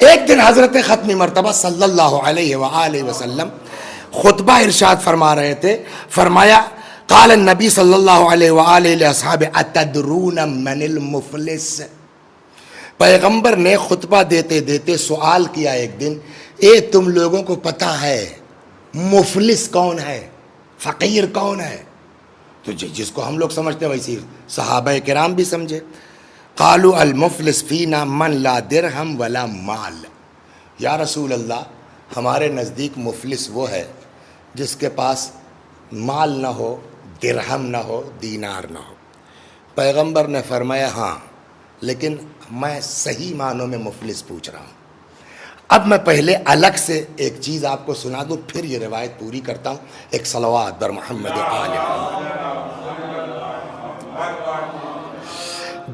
ایک دن حضرت ختمی مرتبہ صلی اللہ علیہ وآلہ وسلم خطبہ ارشاد فرما رہے تھے. فرمایا قال النبی صلی اللہ علیہ وآلہ لاصحاب اتدرون من المفلس. پیغمبر نے خطبہ دیتے دیتے سوال کیا ایک دن، اے تم لوگوں کو پتہ ہے مفلس کون ہے، فقیر کون ہے؟ تو جس کو ہم لوگ سمجھتے ہیں ویسی صحابہ کرام بھی سمجھے. قالوا المفلس فینا من لا درہم ولا مال. یا رسول اللہ ہمارے نزدیک مفلس وہ ہے جس کے پاس مال نہ ہو، درہم نہ ہو، دینار نہ ہو. پیغمبر نے فرمایا ہاں، لیکن میں صحیح معنوں میں مفلس پوچھ رہا ہوں. اب میں پہلے الگ سے ایک چیز آپ کو سنا دوں، پھر یہ روایت پوری کرتا ہوں. ایک صلوات بر محمد و آل محمد.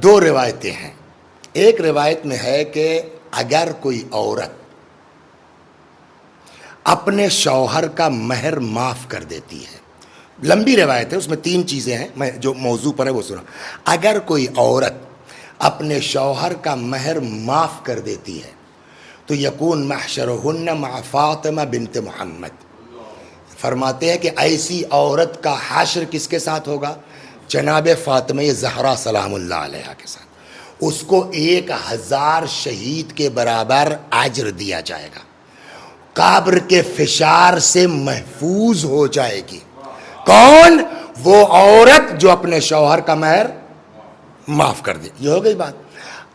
دو روایتیں ہیں. ایک روایت میں ہے کہ اگر کوئی عورت اپنے شوہر کا مہر معاف کر دیتی ہے، لمبی روایت ہے اس میں 3 چیزیں ہیں، میں جو موضوع پر ہے وہ سنا. اگر کوئی عورت اپنے شوہر کا مہر معاف کر دیتی ہے تو یکون محشرہن مع فاطمہ بنت محمد. فرماتے ہیں کہ ایسی عورت کا حشر کس کے ساتھ ہوگا؟ جناب فاطمہ زہرا سلام اللہ علیہ کے ساتھ. اس کو 1000 شہید کے برابر اجر دیا جائے گا. قبر کے فشار سے محفوظ ہو جائے گی. کون؟ وہ عورت جو اپنے شوہر کا مہر معاف کر دے. یہ ہو گئی بات.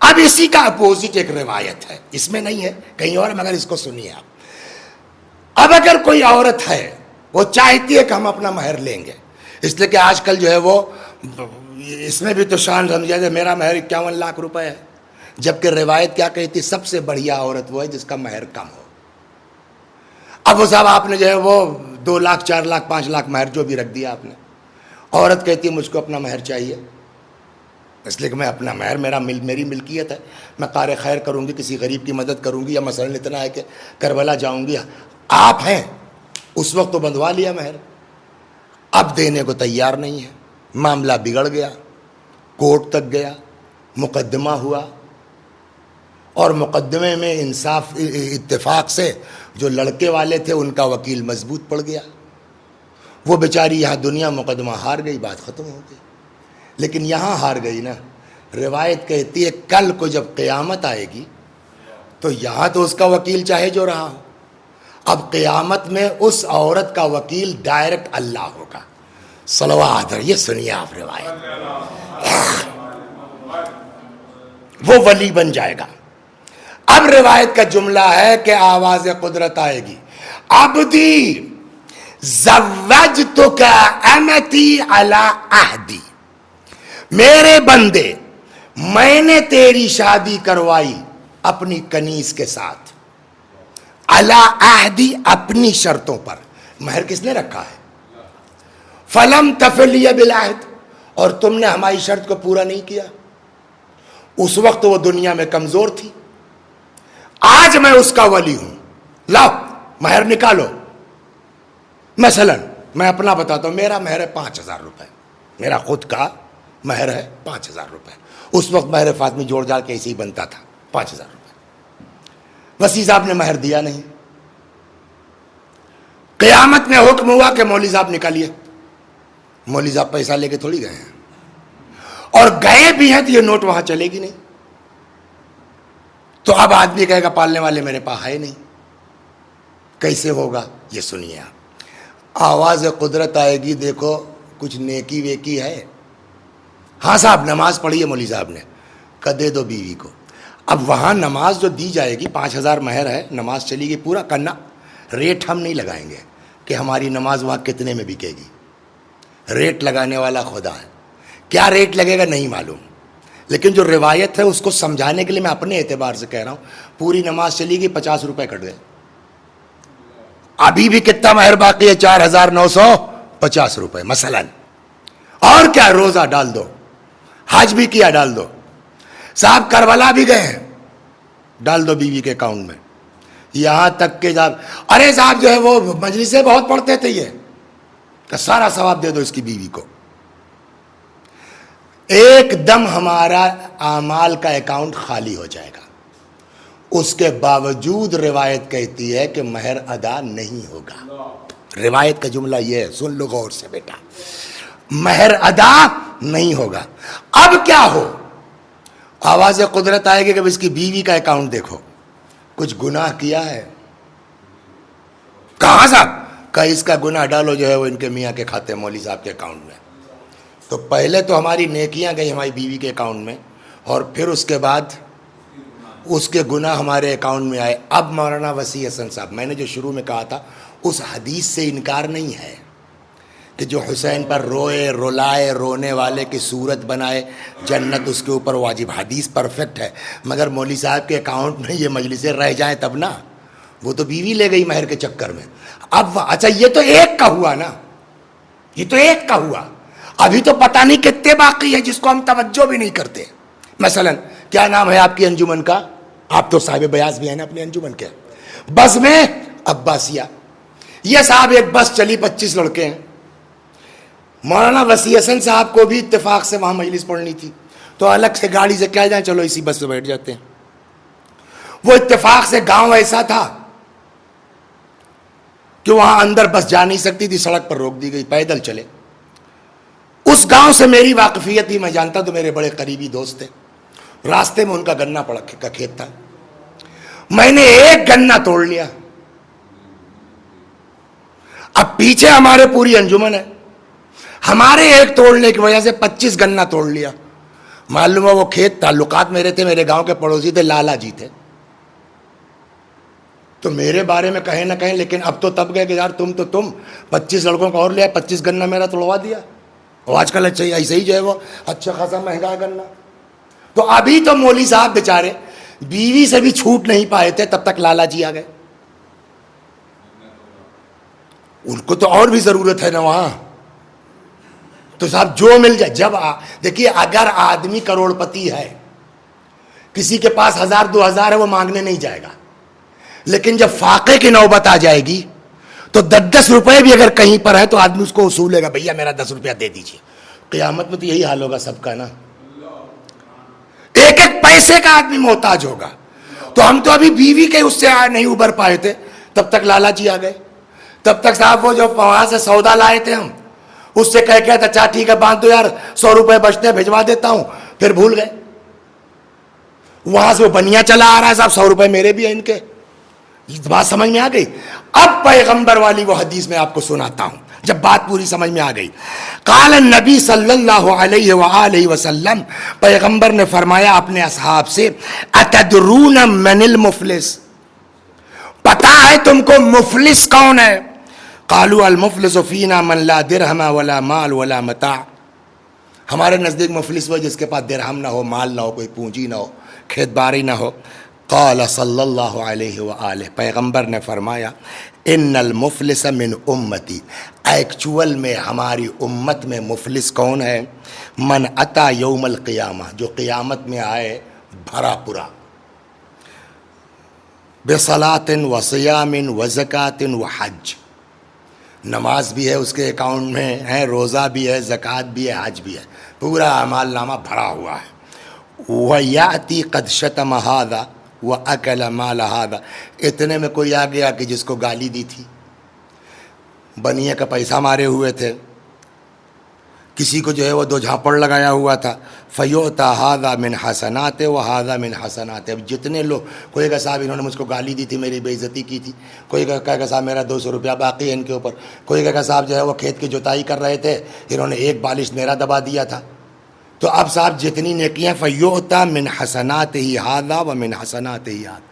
اب اسی کا اپوزٹ ایک روایت ہے، اس میں نہیں ہے کہیں اور، مگر اس کو سنیے آپ. اب اگر کوئی عورت ہے وہ چاہتی ہے کہ ہم اپنا مہر لیں گے، اس لیے کہ آج کل جو ہے وہ اس میں بھی تو شان سمجھا جائے میرا مہر 51 لاکھ روپے ہے، جبکہ روایت کیا کہتی؟ سب سے بڑھیا عورت وہ ہے جس کا مہر کم ہو. اب وہ صاحب آپ نے جو ہے وہ 2 لاکھ 4 لاکھ 5 لاکھ مہر جو بھی رکھ دیا آپ نے. عورت کہتی ہے مجھ کو اپنا مہر چاہیے، اس لیے کہ میں اپنا مہر میری ملکیت ہے، میں کار خیر کروں گی، کسی غریب کی مدد کروں گی، یا مثلا اتنا ہے کہ کربلا جاؤں گی. آپ ہیں اس وقت تو بندھوا لیا مہر، اب دینے کو تیار نہیں ہے. معاملہ بگڑ گیا، کورٹ تک گیا، مقدمہ ہوا، اور مقدمے میں انصاف اتفاق سے جو لڑکے والے تھے ان کا وکیل مضبوط پڑ گیا. وہ بیچاری یہاں دنیا مقدمہ ہار گئی، بات ختم ہو گئی. لیکن یہاں ہار گئی نا. روایت کہتی ہے کل کو جب قیامت آئے گی تو یہاں تو اس کا وکیل چاہے جو رہا ہو، اب قیامت میں اس عورت کا وکیل ڈائریکٹ اللہ ہوگا. صلوات. یہ سنیے آپ روایت، وہ ولی بن جائے گا. اب روایت کا جملہ ہے کہ آواز قدرت آئے گی، عبدی زوجتک امتی علی عہدی. میرے بندے میں نے تیری شادی کروائی اپنی کنیز کے ساتھ، علی عہدی اپنی شرطوں پر. مہر کس نے رکھا ہے؟ فلم تفلی بالعہد، اور تم نے ہماری شرط کو پورا نہیں کیا. اس وقت وہ دنیا میں کمزور تھی، آج میں اس کا ولی ہوں، لاؤ مہر نکالو. مثلا میں اپنا بتاتا ہوں، میرا مہر ہے 5000 روپے، میرا خود کا مہر ہے 5,000 روپے. اس وقت مہر فاطمی جوڑ جاڑ کے ایسے ہی بنتا تھا 5,000 روپے. وسیع صاحب نے مہر دیا نہیں. قیامت میں حکم ہوا کہ مولوی صاحب نکالیے. مولوی صاحب پیسہ لے کے تھوڑی گئے ہیں, اور گئے بھی ہیں تو یہ نوٹ وہاں چلے گی نہیں. تو اب آدمی کہے گا پالنے والے میرے پاس ہے نہیں, کیسے ہوگا؟ یہ سنیے آپ. آواز قدرت آئے گی, دیکھو کچھ نیکی ویکی ہے. ہاں صاحب نماز پڑھی ہے مولوی صاحب نے, دے دو بیوی کو. اب وہاں نماز جو دی جائے گی 5,000 مہر ہے, نماز چلی گی پورا کرنا. ریٹ ہم نہیں لگائیں گے کہ ہماری نماز وہاں کتنے میں بکے گی. ریٹ لگانے والا خدا ہے. کیا ریٹ لگے گا نہیں معلوم, لیکن جو روایت ہے اس کو سمجھانے کے لیے میں اپنے اعتبار سے کہہ رہا ہوں. پوری نماز چلی گئی, 50 روپے کٹ گئے. ابھی بھی کتنا مہر باقی ہے؟ 4,950 روپے مثلا. اور کیا, روزہ ڈال دو, حج بھی کیا ڈال دو. صاحب کربلا بھی گئے ہیں, ڈال دو بیوی کے اکاؤنٹ میں. یہاں تک کہ ارے صاحب جو ہے وہ مجلسیں بہت پڑھتے تھے, یہ کہ سارا ثواب دے دو اس کی بیوی کو. ایک دم ہمارا اعمال کا اکاؤنٹ خالی ہو جائے گا. اس کے باوجود روایت کہتی ہے کہ مہر ادا نہیں ہوگا. روایت کا جملہ یہ ہے, سن لو غور سے بیٹا, مہر ادا نہیں ہوگا. اب کیا ہو؟ آواز قدرت آئے گی کہ اس کی بیوی کا اکاؤنٹ دیکھو, کچھ گناہ کیا ہے. کہاں صاحب؟ کہ اس کا گناہ ڈالو جو ہے وہ ان کے میاں کے کھاتے مولوی صاحب کے اکاؤنٹ میں. تو پہلے تو ہماری نیکیاں گئی ہماری بیوی کے اکاؤنٹ میں, اور پھر اس کے بعد اس کے گناہ ہمارے اکاؤنٹ میں آئے. اب مولانا وسیع حسن صاحب, میں نے جو شروع میں کہا تھا اس حدیث سے انکار نہیں ہے کہ جو حسین پر روئے رلائے, رونے والے کی صورت بنائے, جنت اس کے اوپر واجب. حدیث پرفیکٹ ہے, مگر مولوی صاحب کے اکاؤنٹ میں یہ مجلسیں رہ جائیں تب نا. وہ تو بیوی لے گئی مہر کے چکر میں. اب اچھا یہ تو ایک کا ہوا نا, یہ تو ایک کا ہوا. ابھی تو پتہ نہیں کتنے باقی ہیں جس کو ہم توجہ بھی نہیں کرتے. مثلا کیا نام ہے آپ کی انجمن کا؟ آپ تو صاحب بیاض بھی ہیں نا اپنے انجمن کے. بس میں عباسیہ, یہ صاحب ایک بس چلی 25 لڑکے ہیں. مولانا وسیع حسن صاحب کو بھی اتفاق سے وہاں مجلس پڑھنی تھی, تو الگ سے گاڑی سے کیا جائیں, چلو اسی بس سے بیٹھ جاتے ہیں. وہ اتفاق سے گاؤں ایسا تھا کہ وہاں اندر بس جا نہیں سکتی تھی, سڑک پر روک دی گئی, پیدل چلے. اس گاؤں سے میری واقفیت ہی, میں جانتا تو میرے بڑے قریبی دوست تھے. راستے میں ان کا گنا کا کھیت تھا, میں نے ایک گنا توڑ لیا. اب پیچھے ہمارے پوری انجمن ہے, ہمارے ایک توڑنے کی وجہ سے 25 گنا توڑ لیا. معلوم ہے وہ کھیت تعلقات میرے تھے, میرے گاؤں کے پڑوسی تھے, لالا جی تھے. تو میرے بارے میں کہیں نہ کہیں, لیکن اب تو تب گئے کہ یار تم 25 لڑکوں کا اور لیا, 25 گنا میرا توڑوا دیا. اور آج کل اچھا ایسے ہی جو ہے وہ اچھا خاصا مہنگا گنا. تو ابھی تو مولوی صاحب بیچارے بیوی سے بھی چھوٹ نہیں پائے تھے, تب تک لالا جی آ گئے. ان کو تو اور بھی ضرورت ہے نا وہاں. تو صاحب جو مل جائے, جب دیکھیے اگر آدمی کروڑ پتی ہے, کسی کے پاس 1,000-2,000 ہے, وہ مانگنے نہیں جائے گا. لیکن جب فاقے کی نوبت آ جائے گی تو 10 روپے بھی اگر کہیں پر ہے تو آدمی اس کو اصولے گا, بھیا میرا 10 روپیہ دے دیجیے. قیامت میں تو یہی حال ہوگا سب کا نا, ایک ایک پیسے کا آدمی محتاج ہوگا. تو ہم تو ابھی بیوی کے اس سے نہیں ابھر پائے تھے, تب تک لالا جی آ گئے. تب تک صاحب وہ جو وہاں سے سودا لائے تھے ہم, اس سے کہہ کے اچھا ٹھیک ہے باندھ دو یار, 100 روپے بچتے ہیں بھجوا دیتا ہوں. پھر بھول گئے. وہاں سے وہ بنیا چلا آ رہا ہے صاحب, 100 روپے میرے بھی ہیں ان کے. بات سمجھ میں آ گئی؟ اب پیغمبر والی وہ حدیث میں آپ کو سناتا ہوں, جب بات پوری سمجھ میں آ گئی. قال النبی صلی اللہ علیہ وآلہ وسلم, پیغمبر نے فرمایا اپنے اصحاب سے, اتدرون من المفلس, پتا ہے تم کو مفلس کون ہے؟ قالوا المفلس فینا من لا درہم ولا مال ولا متاع. ہمارے نزدیک مفلس وہ جس کے پاس درہم نہ ہو, مال نہ ہو, کوئی پونجی نہ ہو, کھیت باڑی نہ ہو. قال صلی اللہ علیہ وآلہ, پیغمبر نے فرمایا ان المفلس من امتی, ایکچول میں ہماری امت میں مفلس کون ہے؟ من اتا یوم القیامہ, جو قیامت میں آئے بھرا پورا, بصلاۃ و صیام و زکوٰۃ و حج, نماز بھی ہے اس کے اکاؤنٹ میں ہے، روزہ بھی ہے، زکوٰۃ بھی ہے، حج بھی ہے، پورا اعمال نامہ بھرا ہوا ہے. وَيَأْتِي قَدْ شَتَمَ هَذَا وَأَكَلَ مَالَ هَذَا. اتنے میں کوئی آ گیا کہ جس کو گالی دی تھی، بنیے کا پیسہ مارے ہوئے تھے، کسی کو جو ہے وہ دو جھاپڑ لگایا ہوا تھا. فَيُؤْتَى هَذَا مِنْ حَسَنَاتِهِ وَهَذَا مِنْ حَسَنَاتِهِ. اب جتنے لوگ، کوئی کہا صاحب انہوں نے مجھ کو گالی دی تھی، میری بے عزتی کی تھی، کوئی کہا صاحب میرا 200 روپیہ باقی ہے ان کے اوپر، کوئی کہا صاحب جو ہے وہ کھیت کی جوتائی کر رہے تھے، انہوں نے ایک بالش میرا دبا دیا تھا. تو اب صاحب جتنی نیکیاں، فَيُؤْتَى مِنْ حَسَنَاتِهِ هَذَا وَمِنْ حَسَنَاتِهِ هَذَا،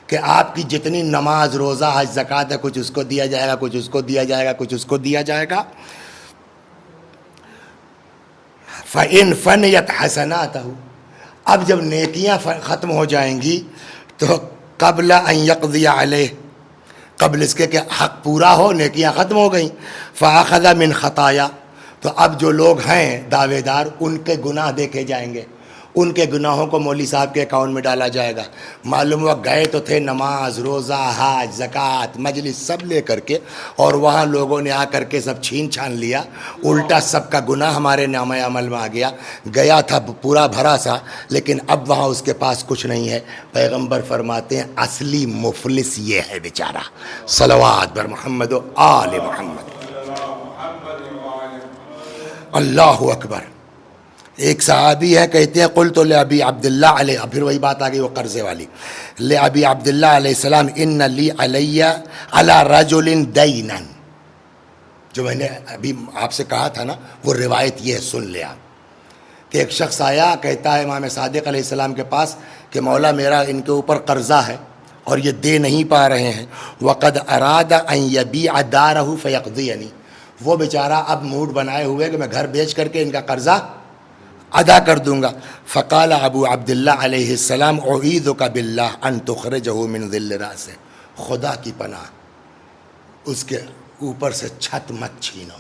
کہ آپ کی جتنی نماز، روزہ، حج، زکوٰۃ ہے، کچھ اس کو دیا جائے گا، کچھ اس کو دیا جائے گا، کچھ اس کو دیا جائے گا. فَإِنْ فَنِيَتْ حَسَنَاتَهُ. اب جب نیکیاں ختم ہو جائیں گی تو قبل ان یقضی علیہ، قبل اس کے کہ حق پورا ہو، نیکیاں ختم ہو گئیں. فَأَخَذَ مِنْ خَطَايَا. تو اب جو لوگ ہیں دعوے دار، ان کے گناہ دیکھے جائیں گے، ان کے گناہوں کو مولوی صاحب کے اکاؤنٹ میں ڈالا جائے گا. معلوم ہوا گئے تو تھے نماز، روزہ، حج، زکوٰۃ، مجلس سب لے کر کے، اور وہاں لوگوں نے آ کر کے سب چھین چھان لیا، الٹا سب کا گناہ ہمارے نامہ عمل میں آ گیا. گیا تھا پورا بھرا سا، لیکن اب وہاں اس کے پاس کچھ نہیں ہے. پیغمبر فرماتے ہیں اصلی مفلس یہ ہے بیچارہ. صلوات بر محمد و آل محمد. اللہ اکبر. ایک صحابی ہے، کہتے ہیں قلت لأبی عبداللہ علیہ، پھر وہی بات آ گئی وہ قرضے والی، لأبی عبداللہ علیہ السلام ان لی علی علی رجل دینا. جو میں نے ابھی آپ سے کہا تھا نا، وہ روایت یہ ہے، سن لے آپ، کہ ایک شخص آیا، کہتا ہے امام صادق علیہ السلام کے پاس کہ مولا میرا ان کے اوپر قرضہ ہے اور یہ دے نہیں پا رہے ہیں. وقد اراد ان یبیع دارہ فیقضینی. وہ بیچارہ اب موڈ بنائے ہوئے کہ میں گھر بیچ کر کے ان کا قرضہ ادا کر دوں گا. فقال ابو عبداللہ علیہ السلام اعیذک باللہ ان تخرجہ من ذل رأسہ. خدا کی پناہ، اس کے اوپر سے چھت مت چھینو،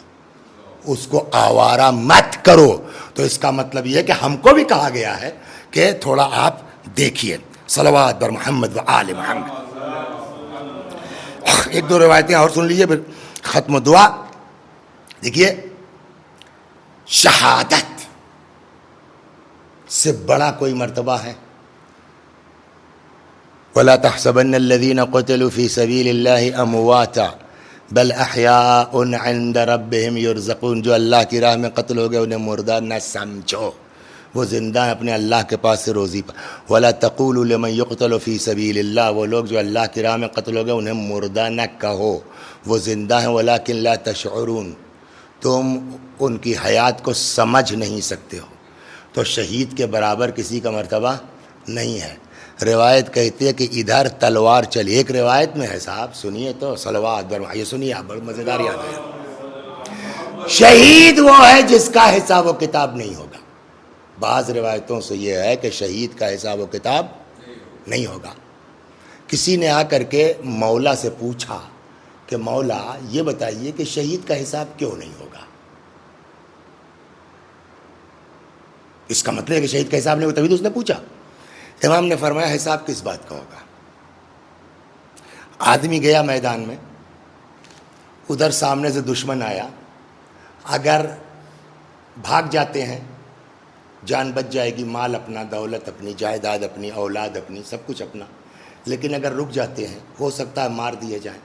اس کو آوارہ مت کرو. تو اس کا مطلب یہ ہے کہ ہم کو بھی کہا گیا ہے کہ تھوڑا آپ دیکھیے. صلوات بر محمد و آل محمد. ایک دو روایتیں اور سن لیجیے پھر ختم دعا. دیکھیے، شہادت سے بڑا کوئی مرتبہ ہے؟ وَلَا تَحْسَبَنَّ الَّذِينَ قُتِلُوا فِي سَبِيلِ اللَّهِ أَمْوَاتًا بَلْ أَحْيَاءٌ عِنْدَ رَبِّهِمْ يُرْزَقُونَ. جو اللہ کی راہ میں قتل ہو گئے انہیں مردہ نہ سمجھو، وہ زندہ ہیں اپنے اللہ کے پاس سے روزی پر. وَلَا تَقُولُوا لِمَنْ يُقْتَلُ فِي سَبِيلِ اللَّهِ. وہ لوگ جو اللہ کی راہ میں قتل ہو گئے انہیں مردہ نہ کہو، وہ زندہ ہیں. وَلَكِنْ لَا تَشْعُرُونَ. تم ان کی حیات کو سمجھ نہیں سکتے ہو. تو شہید کے برابر کسی کا مرتبہ نہیں ہے. روایت کہتی ہے کہ ادھر تلوار چلی. ایک روایت میں ہے صاحب، سنیے تو، صلوات بر، یہ سنیے آپ، بڑی مزیدار یاد ہے. شہید وہ ہے جس کا حساب و کتاب نہیں ہوگا. بعض روایتوں سے یہ ہے کہ شہید کا حساب و کتاب نہیں ہوگا. کسی نے آ کر کے مولا سے پوچھا کہ مولا یہ بتائیے کہ شہید کا حساب کیوں نہیں ہوگا؟ اس کا مطلب ہے کہ شہید کا حساب نہیں ہوگا، تبھی تو اس نے پوچھا. امام نے فرمایا حساب کس بات کا ہوگا؟ آدمی گیا میدان میں، ادھر سامنے سے دشمن آیا، اگر بھاگ جاتے ہیں جان بچ جائے گی، مال اپنا، دولت اپنی، جائیداد اپنی، اولاد اپنی، سب کچھ اپنا. لیکن اگر رک جاتے ہیں ہو سکتا ہے مار دیے جائیں.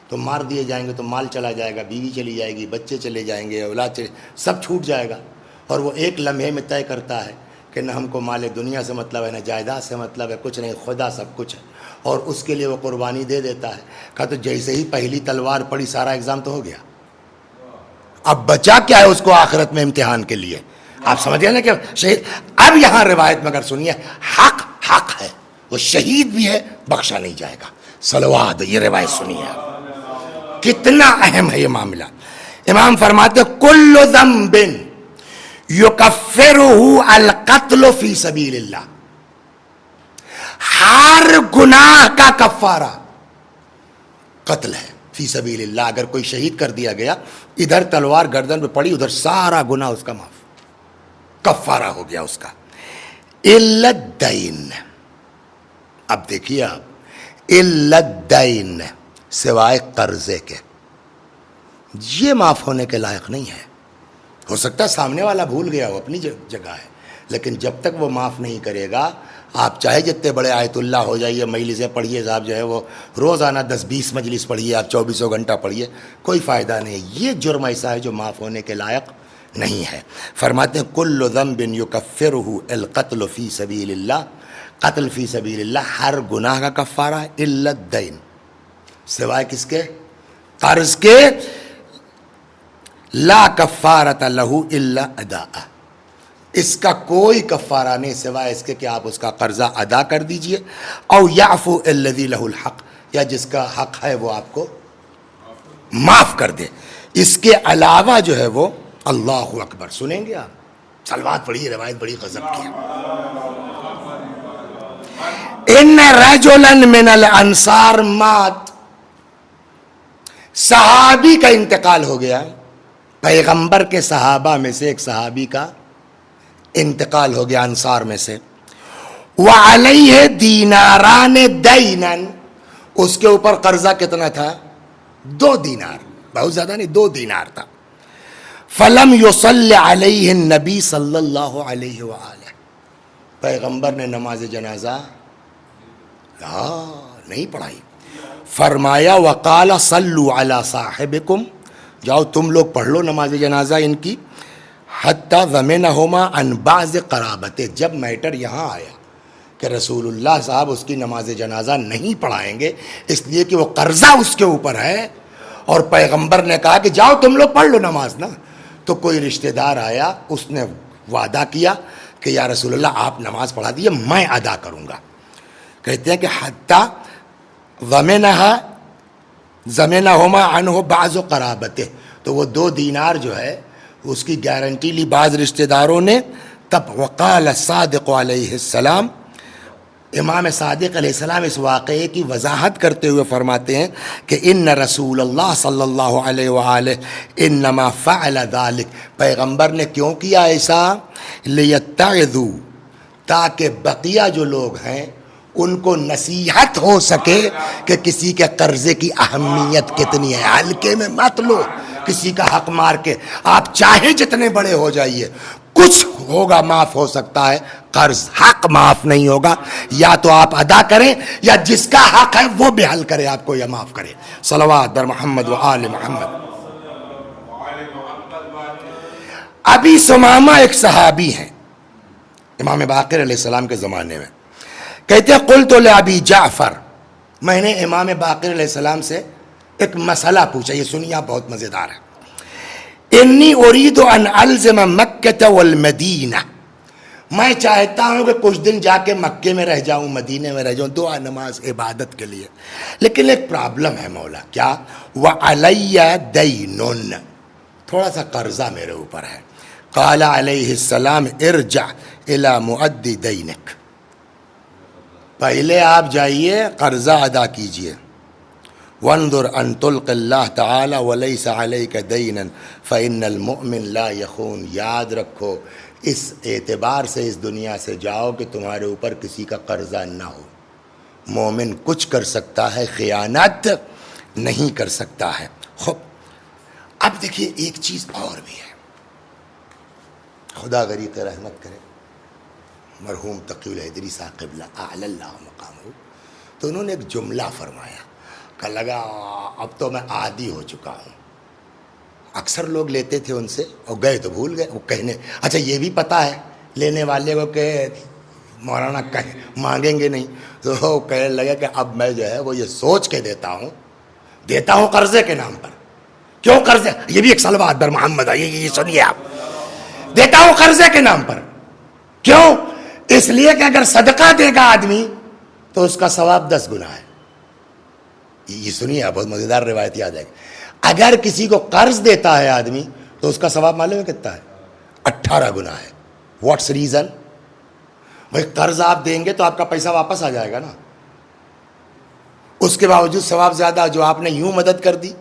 تو مار دیے جائیں گے تو مال چلا جائے گا، بیوی چلی جائے گی، بچے چلے جائیں گے، اولاد سب چھوٹ جائے گا. اور وہ ایک لمحے میں طے کرتا ہے کہ نہ ہم کو مال دنیا سے مطلب ہے، نہ جائیداد سے مطلب ہے، کچھ نہیں، خدا سب کچھ ہے. اور اس کے لیے وہ قربانی دے دیتا ہے. کہا تو جیسے ہی پہلی تلوار پڑی سارا ایگزام تو ہو گیا، اب بچا کیا ہے اس کو آخرت میں امتحان کے لیے؟ آپ سمجھ گئے نا کہ شہید. اب یہاں روایت میں اگر سنیے، حق حق ہے، وہ شہید بھی ہے، بخشا نہیں جائے گا. صلوات. یہ روایت سنیے کتنا اہم ہے یہ معاملہ. امام فرماتے کل ذنب یکفرہ القتل فی سبیل اللہ. ہر گناہ کا کفارہ قتل ہے فی سبیل اللہ. اگر کوئی شہید کر دیا گیا، ادھر تلوار گردن پہ پڑی، ادھر سارا گناہ اس کا معاف، کفارہ ہو گیا اس کا. الا الدین. اب دیکھیے آپ، الا الدین، سوائے قرضے کے. یہ معاف ہونے کے لائق نہیں ہے. ہو سکتا ہے سامنے والا بھول گیا ہو، اپنی جگہ ہے، لیکن جب تک وہ معاف نہیں کرے گا، آپ چاہے جتنے بڑے آیت اللہ ہو جائیے، مجلسیں پڑھیے، صاحب جو ہے وہ روزانہ 10-20 مجلس پڑھیے، آپ 24 گھنٹہ پڑھیے، کوئی فائدہ نہیں. یہ جرم ایسا ہے جو معاف ہونے کے لائق نہیں ہے. فرماتے ہیں کل ذنب یکفرہ القتل فی سبیل اللہ، قتل فی سبیل اللہ ہر گناہ کا کفارہ ہے الا الدین، سوائے کس کے؟ قرض کے. لا کفارۃ لہ الا اداء، اس کا کوئی کفارہ نہیں سوائے اس کے کہ آپ اس کا قرضہ ادا کر دیجئے. او یعفو الذی لہ الحق، یا جس کا حق ہے وہ آپ کو معاف کر دے. اس کے علاوہ جو ہے وہ اللہ اکبر. سنیں گے آپ؟ صلوات پڑھیے، روایت بڑی غضب کی ہے. ان رجلا من الانصار مات، صحابی کا انتقال ہو گیا، پیغمبر کے صحابہ میں سے ایک صحابی کا انتقال ہو گیا انصار میں سے. وعلیہ دیناران دینا، اس کے اوپر قرضہ کتنا تھا؟ 2 دینار، بہت زیادہ نہیں، 2 دینار تھا. فلم یصلی علیہ النبی صلی اللہ علیہ وآلہ، پیغمبر نے نماز جنازہ نہیں پڑھائی. فرمایا وقال صلوا علی صاحبکم، جاؤ تم لوگ پڑھ لو نماز جنازہ ان کی. حتی ضمنہما عن بعض قرابتہ، جب میٹر یہاں آیا کہ رسول اللہ صاحب اس کی نماز جنازہ نہیں پڑھائیں گے اس لیے کہ وہ قرضہ اس کے اوپر ہے، اور پیغمبر نے کہا کہ جاؤ تم لوگ پڑھ لو نماز نا، تو کوئی رشتہ دار آیا، اس نے وعدہ کیا کہ یا رسول اللہ آپ نماز پڑھا دیجیے، میں ادا کروں گا. کہتے ہیں کہ حتی ضمنہما عنہ بعض قرابتہ، تو وہ 2 دینار جو ہے اس کی گارنٹی لی بعض رشتہ داروں نے. تب وقال الصادق علیہ السلام، امام صادق علیہ السلام اس واقعے کی وضاحت کرتے ہوئے فرماتے ہیں کہ ان رسول اللہ صلی اللہ علیہ وآلہ انما فعل ذلک، پیغمبر نے کیوں کیا ایسا؟ لیتعظوا، تاکہ بقیہ جو لوگ ہیں ان کو نصیحت ہو سکے کہ کسی کے قرضے کی اہمیت کتنی ہے. ہلکے میں مت لو کسی کا حق مار کے، آپ چاہے جتنے بڑے ہو جائیے، کچھ ہوگا معاف ہو سکتا ہے، قرض حق معاف نہیں ہوگا. یا تو آپ ادا کریں یا جس کا حق ہے وہ بھی حل کرے، آپ کو یا معاف کرے. صلوات بر محمد و آل محمد. ابی ثمامہ ایک صحابی ہیں امام باقر علیہ السلام کے زمانے میں. کہتے ہیں قلت لابی جعفر، میں نے امام باقر علیہ السلام سے ایک مسئلہ پوچھا، یہ سنیے آپ، بہت مزیدار ہے. انی ارید ان الزم مکہ والمدینہ، میں چاہتا ہوں کہ کچھ دن جا کے مکے میں رہ جاؤں، مدینے میں رہ جاؤں، دعا نماز عبادت کے لیے، لیکن ایک پرابلم ہے مولا. کیا؟ وعلی دین، تھوڑا سا قرضہ میرے اوپر ہے. قال علیہ السلام ارجع الی مؤدی دینک، پہلے آپ جائیے قرضہ ادا کیجئے. وانظر ان تلق اللہ تعالی ولیس علیک دینا فإن المؤمن لا یخون، یاد رکھو اس اعتبار سے اس دنیا سے جاؤ کہ تمہارے اوپر کسی کا قرضہ نہ ہو. مومن کچھ کر سکتا ہے، خیانت نہیں کر سکتا ہے. خب اب دیکھیے ایک چیز اور بھی ہے، خدا غریق رحمت کرے مرحوم تقی الحیدری صاحب قبلہ اعلی اللہ مقامہ، تو انہوں نے ایک جملہ فرمایا کہ لگا اب تو میں عادی ہو چکا ہوں. اکثر لوگ لیتے تھے ان سے اور گئے تو بھول گئے. وہ کہنے اچھا یہ بھی پتہ ہے لینے والے کو کہ مولانا مانگیں گے نہیں، تو وہ کہنے لگے کہ اب میں جو ہے وہ یہ سوچ کے دیتا ہوں قرضے کے نام پر. کیوں قرضے؟ یہ بھی ایک صلوات بر محمد ہے، یہ سنیے آپ. دیتا ہوں قرضے کے نام پر. کیوں؟ اس لیے کہ اگر صدقہ دے گا آدمی تو اس کا ثواب 10 گنا ہے. یہ سنیے آپ، بہت مزیدار روایت یاد ہے. اگر کسی کو قرض دیتا ہے آدمی تو اس کا ثواب معلوم ہے کتنا ہے؟ 18 گنا ہے. What's reason? بھائی قرض آپ دیں گے تو آپ کا پیسہ واپس آ جائے گا نا، اس کے باوجود ثواب زیادہ. جو آپ نے یوں مدد کر دی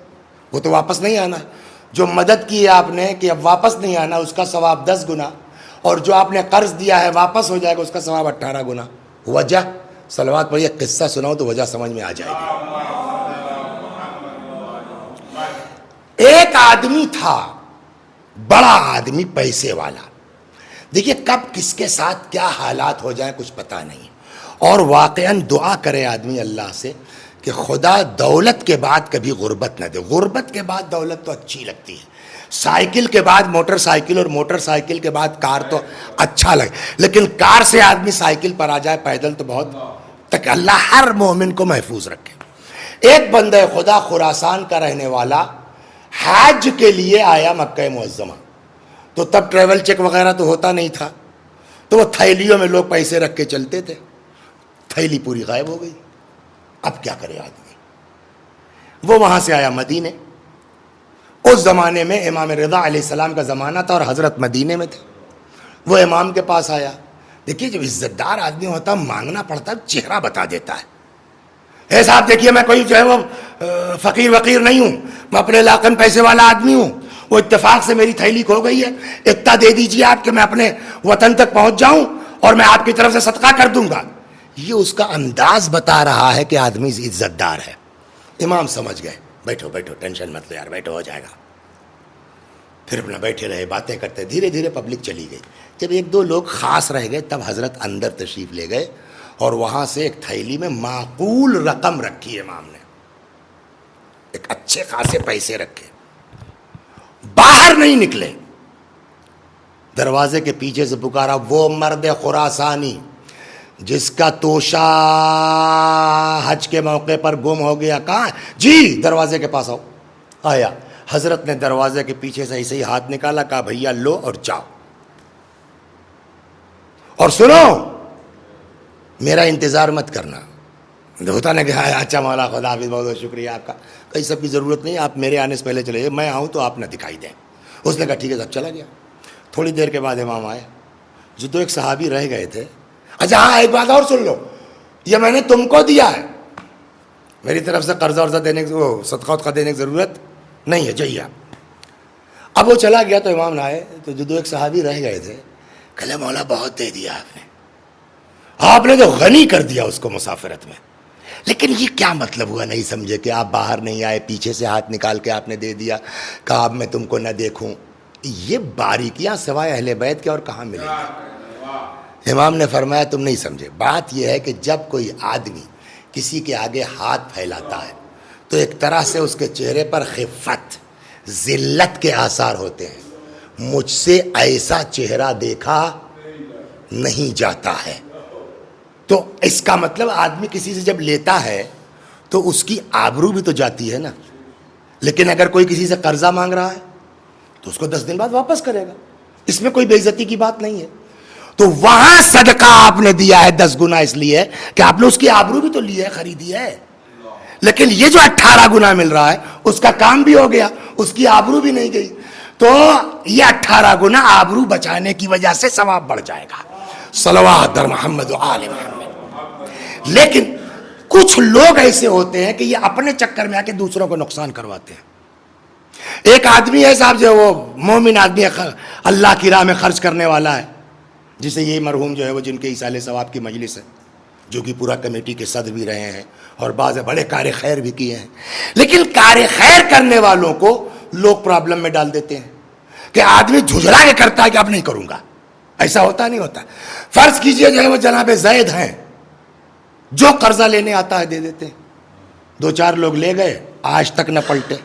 وہ تو واپس نہیں آنا. جو مدد کی ہے آپ نے کہ اب واپس نہیں آنا، اس کا ثواب 10 گنا، اور جو آپ نے قرض دیا ہے واپس ہو جائے گا، اس کا ثواب 18 گنا. وجہ صلوات پڑھیے، قصہ سناؤ تو وجہ سمجھ میں آ جائے گی. ایک ایک آدمی تھا بڑا آدمی پیسے والا. دیکھیے کب کس کے ساتھ کیا حالات ہو جائیں کچھ پتہ نہیں. اور واقعاً دعا کرے آدمی اللہ سے کہ خدا دولت کے بعد کبھی غربت نہ دے. غربت کے بعد دولت تو اچھی لگتی ہے, سائیکل کے بعد موٹر سائیکل اور موٹر سائیکل کے بعد کار تو اچھا لگے, لیکن کار سے آدمی سائیکل پر آ جائے پیدل تو بہت تک. اللہ ہر مومن کو محفوظ رکھے. ایک بندہ خدا خراسان کا رہنے والا حج کے لیے آیا مکہ معظمہ. تو تب ٹریول چیک وغیرہ تو ہوتا نہیں تھا, تو وہ تھیلیوں میں لوگ پیسے رکھ کے چلتے تھے. تھیلی پوری غائب ہو گئی. اب کیا کرے آدمی؟ وہ وہاں سے آیا مدینے. اس زمانے میں امام رضا علیہ السلام کا زمانہ تھا اور حضرت مدینے میں تھے. وہ امام کے پاس آیا. دیکھیے جب عزت دار آدمی ہوتا مانگنا پڑتا چہرہ بتا دیتا ہے. اے صاحب دیکھیے میں کوئی جو ہے وہ فقیر وقیر نہیں ہوں, میں اپنے علاقے میں پیسے والا آدمی ہوں. وہ اتفاق سے میری تھیلی کھو گئی ہے, اتنا دے دیجیے آپ کہ میں اپنے وطن تک پہنچ جاؤں اور میں آپ کی طرف سے صدقہ کر دوں گا. یہ اس کا انداز بتا رہا ہے کہ آدمی عزت دار ہے. امام سمجھ گئے, بیٹھو بیٹھو ٹینشن مت لو یار, بیٹھو ہو جائے گا. پھر اپنا بیٹھے رہے باتیں کرتے. دھیرے دھیرے پبلک چلی گئی. جب ایک دو لوگ خاص رہ گئے تب حضرت اندر تشریف لے گئے اور وہاں سے ایک تھیلی میں معقول رقم رکھی. امام نے ایک اچھے خاصے پیسے رکھے. باہر نہیں نکلے. دروازے کے پیچھے سے پکارا, وہ مرد خراسانی جس کا توشہ حج کے موقع پر گم ہو گیا, کہاں؟ جی دروازے کے پاس آؤ. آیا. حضرت نے دروازے کے پیچھے سے ایسے ہی ہاتھ نکالا, کہا بھیا لو اور جاؤ. اور سنو میرا انتظار مت کرنا. ہوتا نا کہ اچھا مولا خدا حافظ, بہت بہت شکریہ آپ کا, کہیں سب کی ضرورت نہیں, آپ میرے آنے سے پہلے چلے جائیں, میں آؤں تو آپ نہ دکھائی دیں. اس نے کہا ٹھیک ہے صاحب, چلا گیا. تھوڑی دیر کے بعد امام آئے. جو دو ایک صحابی رہ گئے تھے, اچھا ہاں ایک بات اور سن لو, یہ میں نے تم کو دیا ہے, میری طرف سے قرضہ ورضہ دینے کی, وہ صدقہ ودقہ دینے کی ضرورت نہیں ہے, جائیے آپ. اب وہ چلا گیا تو امام نہ آئے. تو جو دو ایک صحابی رہ گئے تھے کہلے مولا بہت دے دیا آپ نے تو غنی کر دیا اس کو مسافرت میں. لیکن یہ کیا مطلب ہوا نہیں سمجھے کہ آپ باہر نہیں آئے, پیچھے سے ہاتھ نکال کے آپ نے دے دیا, کہا اب میں تم کو نہ دیکھوں. یہ باریکیاں سوائے اہل بیت کے اور کہاں ملیں گی؟ امام نے فرمایا تم نہیں سمجھے. بات یہ ہے کہ جب کوئی آدمی کسی کے آگے ہاتھ پھیلاتا ہے تو ایک طرح سے اس کے چہرے پر خفت, ذلت کے آثار ہوتے ہیں. مجھ سے ایسا چہرہ دیکھا نہیں جاتا ہے. تو اس کا مطلب آدمی کسی سے جب لیتا ہے تو اس کی آبرو بھی تو جاتی ہے نا. لیکن اگر کوئی کسی سے قرضہ مانگ رہا ہے تو اس کو 10 دن بعد واپس کرے گا, اس میں کوئی بے عزتی کی بات نہیں ہے. تو وہاں صدقہ آپ نے دیا ہے 10 گنا اس لیے کہ آپ نے اس کی آبرو بھی تو لی ہے, خریدی ہے. لیکن یہ جو 18 گنا مل رہا ہے اس کا کام بھی ہو گیا, اس کی آبرو بھی نہیں گئی. تو یہ 18 گنا آبرو بچانے کی وجہ سے ثواب بڑھ جائے گا. صلوات در محمد و آل محمد. لیکن کچھ لوگ ایسے ہوتے ہیں کہ یہ اپنے چکر میں آ کے دوسروں کو نقصان کرواتے ہیں. ایک آدمی ہے صاحب جو وہ مومن آدمی ہے, اللہ کی راہ میں خرچ کرنے والا ہے, جسے یہی مرحوم جو ہے وہ جن کے ایصال ثواب کی مجلس ہے, جو کہ پورا کمیٹی کے صدر بھی رہے ہیں اور بعض بڑے کار خیر بھی کیے ہیں. لیکن کار خیر کرنے والوں کو لوگ پرابلم میں ڈال دیتے ہیں کہ آدمی جھجھلا کے کرتا ہے کہ اب نہیں کروں گا. ایسا ہوتا نہیں ہوتا. فرض کیجئے جو ہے وہ جناب زید ہیں, جو قرضہ لینے آتا ہے دے دیتے ہیں. 2-4 لوگ لے گئے, آج تک نہ پلٹے.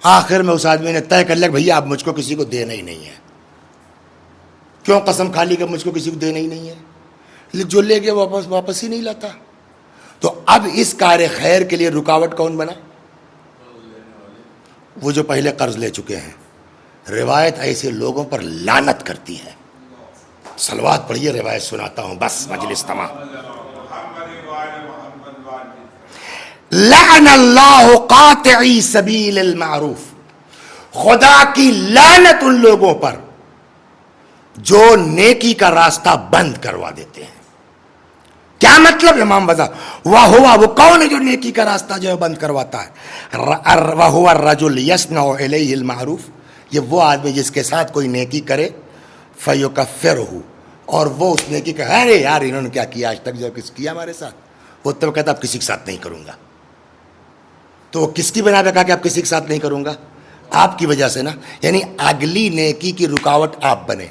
آخر میں اس آدمی نے طے کر لیا کہ بھیا اب مجھ کو کسی کو دینا ہی نہیں ہے. کیوں قسم کھا لی کہ مجھ کو کسی کو دینا ہی نہیں ہے؟ جو لے گیا واپس ہی نہیں لاتا. تو اب اس کار خیر کے لیے رکاوٹ کون بنا؟ وہ جو پہلے قرض لے چکے ہیں. روایت ایسے لوگوں پر لعنت کرتی ہے. صلوات پڑھیے, روایت سناتا ہوں بس مجلس تمام. لعن اللہ قاطعی سبیل المعروف, خدا کی لعنت ان لوگوں پر جو نیکی کا راستہ بند کروا دیتے ہیں. کیا مطلب؟ امام وضاح وہ کون ہے جو نیکی کا راستہ جو ہے بند کرواتا ہے؟ وَهُوَ الرَّجُلُ يَصْنَعُ إِلَيْهِ الْمَعْرُوفِ, یہ وہ آدمی جس کے ساتھ کوئی نیکی کرے, فَيُكَفِّرُهُ, اور وہ اس نیکی کہ ارے یار انہوں نے کیا کیا آج تک, جو کس کیا ہمارے ساتھ, وہ تب کہتا اب کسی کے ساتھ نہیں کروں گا. تو کس کی بنا پہ کہا کہ اب کسی کے ساتھ نہیں کروں گا؟ آپ کی وجہ سے نا، یعنی اگلی نیکی کی رکاوٹ آپ بنے.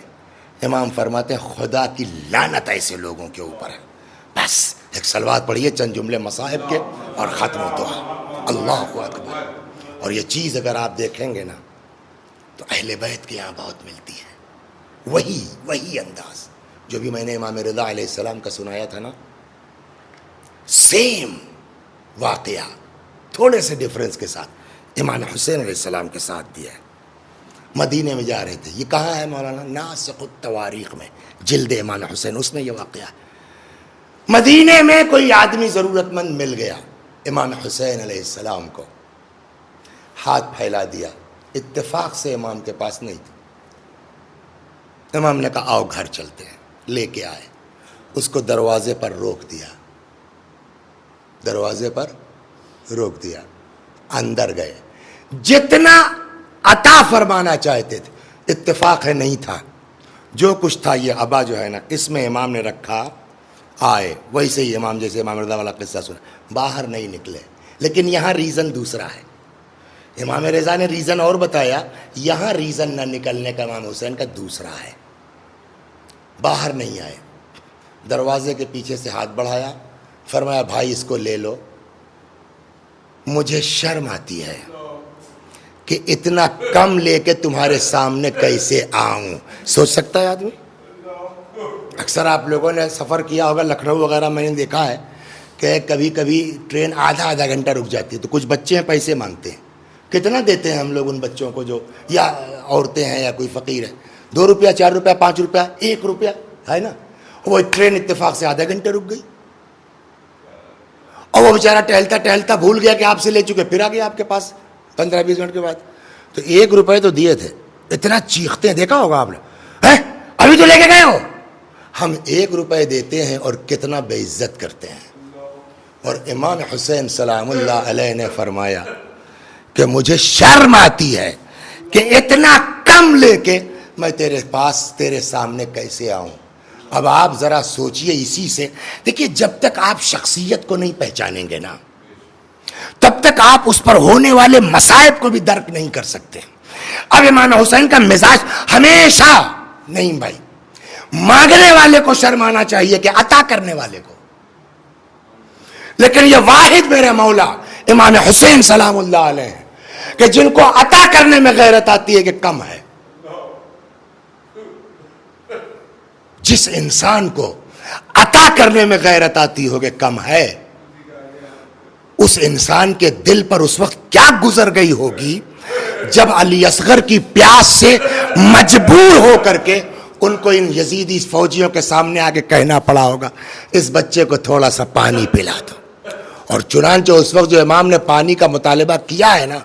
امام فرماتے ہیں خدا کی لعنت ایسے لوگوں کے اوپر ہے. بس ایک صلوات پڑھیے چند جملے مصائب کے اور ختم ہوتا ہے. اللہ اکبر. اور یہ چیز اگر آپ دیکھیں گے نا تو اہل بیت کے یہاں بہت ملتی ہے. وہی انداز جو بھی میں نے امام رضا علیہ السلام کا سنایا تھا نا، سیم واقعہ تھوڑے سے ڈفرنس کے ساتھ امام حسین علیہ السلام کے ساتھ دیا ہے. مدینے میں جا رہے تھے. یہ کہاں ہے مولانا؟ ناسخ التواریخ میں جلد امام حسین، اس میں یہ واقعہ ہے. مدینے میں کوئی آدمی ضرورت مند مل گیا، امام حسین علیہ السلام کو ہاتھ پھیلا دیا. اتفاق سے امام کے پاس نہیں تھی. امام نے کہا آؤ گھر چلتے ہیں. لے کے آئے. اس کو دروازے پر روک دیا. اندر گئے. جتنا عطا فرمانا چاہتے تھے، اتفاق ہے نہیں تھا. جو کچھ تھا یہ ابا جو ہے نا اس میں امام نے رکھا. آئے ویسے ہی امام، جیسے امام رضا والا قصہ سنا، باہر نہیں نکلے. لیکن یہاں ریزن دوسرا ہے. امام رضا نے ریزن اور بتایا، یہاں ریزن نہ نکلنے کا امام حسین کا دوسرا ہے. باہر نہیں آئے. دروازے کے پیچھے سے ہاتھ بڑھایا، فرمایا بھائی اس کو لے لو. مجھے شرم آتی ہے کہ اتنا کم لے کے تمہارے سامنے کیسے آؤں. سوچ سکتا ہے آدمی؟ اکثر آپ لوگوں نے سفر کیا ہوگا لکھنؤ وغیرہ، میں نے دیکھا ہے کہ کبھی کبھی ٹرین آدھا گھنٹہ رک جاتی ہے تو کچھ بچے ہیں پیسے مانگتے ہیں. کتنا دیتے ہیں ہم لوگ ان بچوں کو جو یا عورتیں ہیں یا کوئی فقیر ہے؟ 2 روپیہ 4 روپیہ 5 روپیہ 1 روپیہ ہے نا. وہ ٹرین اتفاق سے آدھا گھنٹے رک گئی اور وہ بیچارہ ٹہلتا ٹہلتا بھول گیا کہ آپ سے لے چکے، پھر آ گیا آپ کے پاس 15-20 منٹ کے بعد. تو 1 روپے تو دیے تھے. اتنا چیختے ہیں، دیکھا ہوگا آپ نے، ابھی تو لے کے گئے ہو. ہم 1 روپے دیتے ہیں اور کتنا بے عزت کرتے ہیں. اور امام حسین سلام اللہ علیہ نے فرمایا کہ مجھے شرم آتی ہے کہ اتنا کم لے کے میں تیرے پاس تیرے سامنے کیسے آؤں. اب آپ ذرا سوچئے اسی سے. دیکھیے جب تک آپ شخصیت کو نہیں پہچانیں گے نا تب تک آپ اس پر ہونے والے مصائب کو بھی درک نہیں کر سکتے. اب امام حسین کا مزاج ہمیشہ نہیں بھائی، مانگنے والے کو شرمانا چاہیے کہ عطا کرنے والے کو. لیکن یہ واحد میرے مولا امام حسین سلام اللہ علیہ کہ جن کو عطا کرنے میں غیرت آتی ہے کہ کم ہے. جس انسان کو عطا کرنے میں غیرت آتی ہو کہ کم ہے، اس انسان کے دل پر اس وقت کیا گزر گئی ہوگی جب علی اصغر کی پیاس سے مجبور ہو کر کے ان کو ان یزیدی فوجیوں کے سامنے آگے کہنا پڑا ہوگا اس بچے کو تھوڑا سا پانی پلا دو. اور چنانچہ اس وقت جو امام نے پانی کا مطالبہ کیا ہے نا،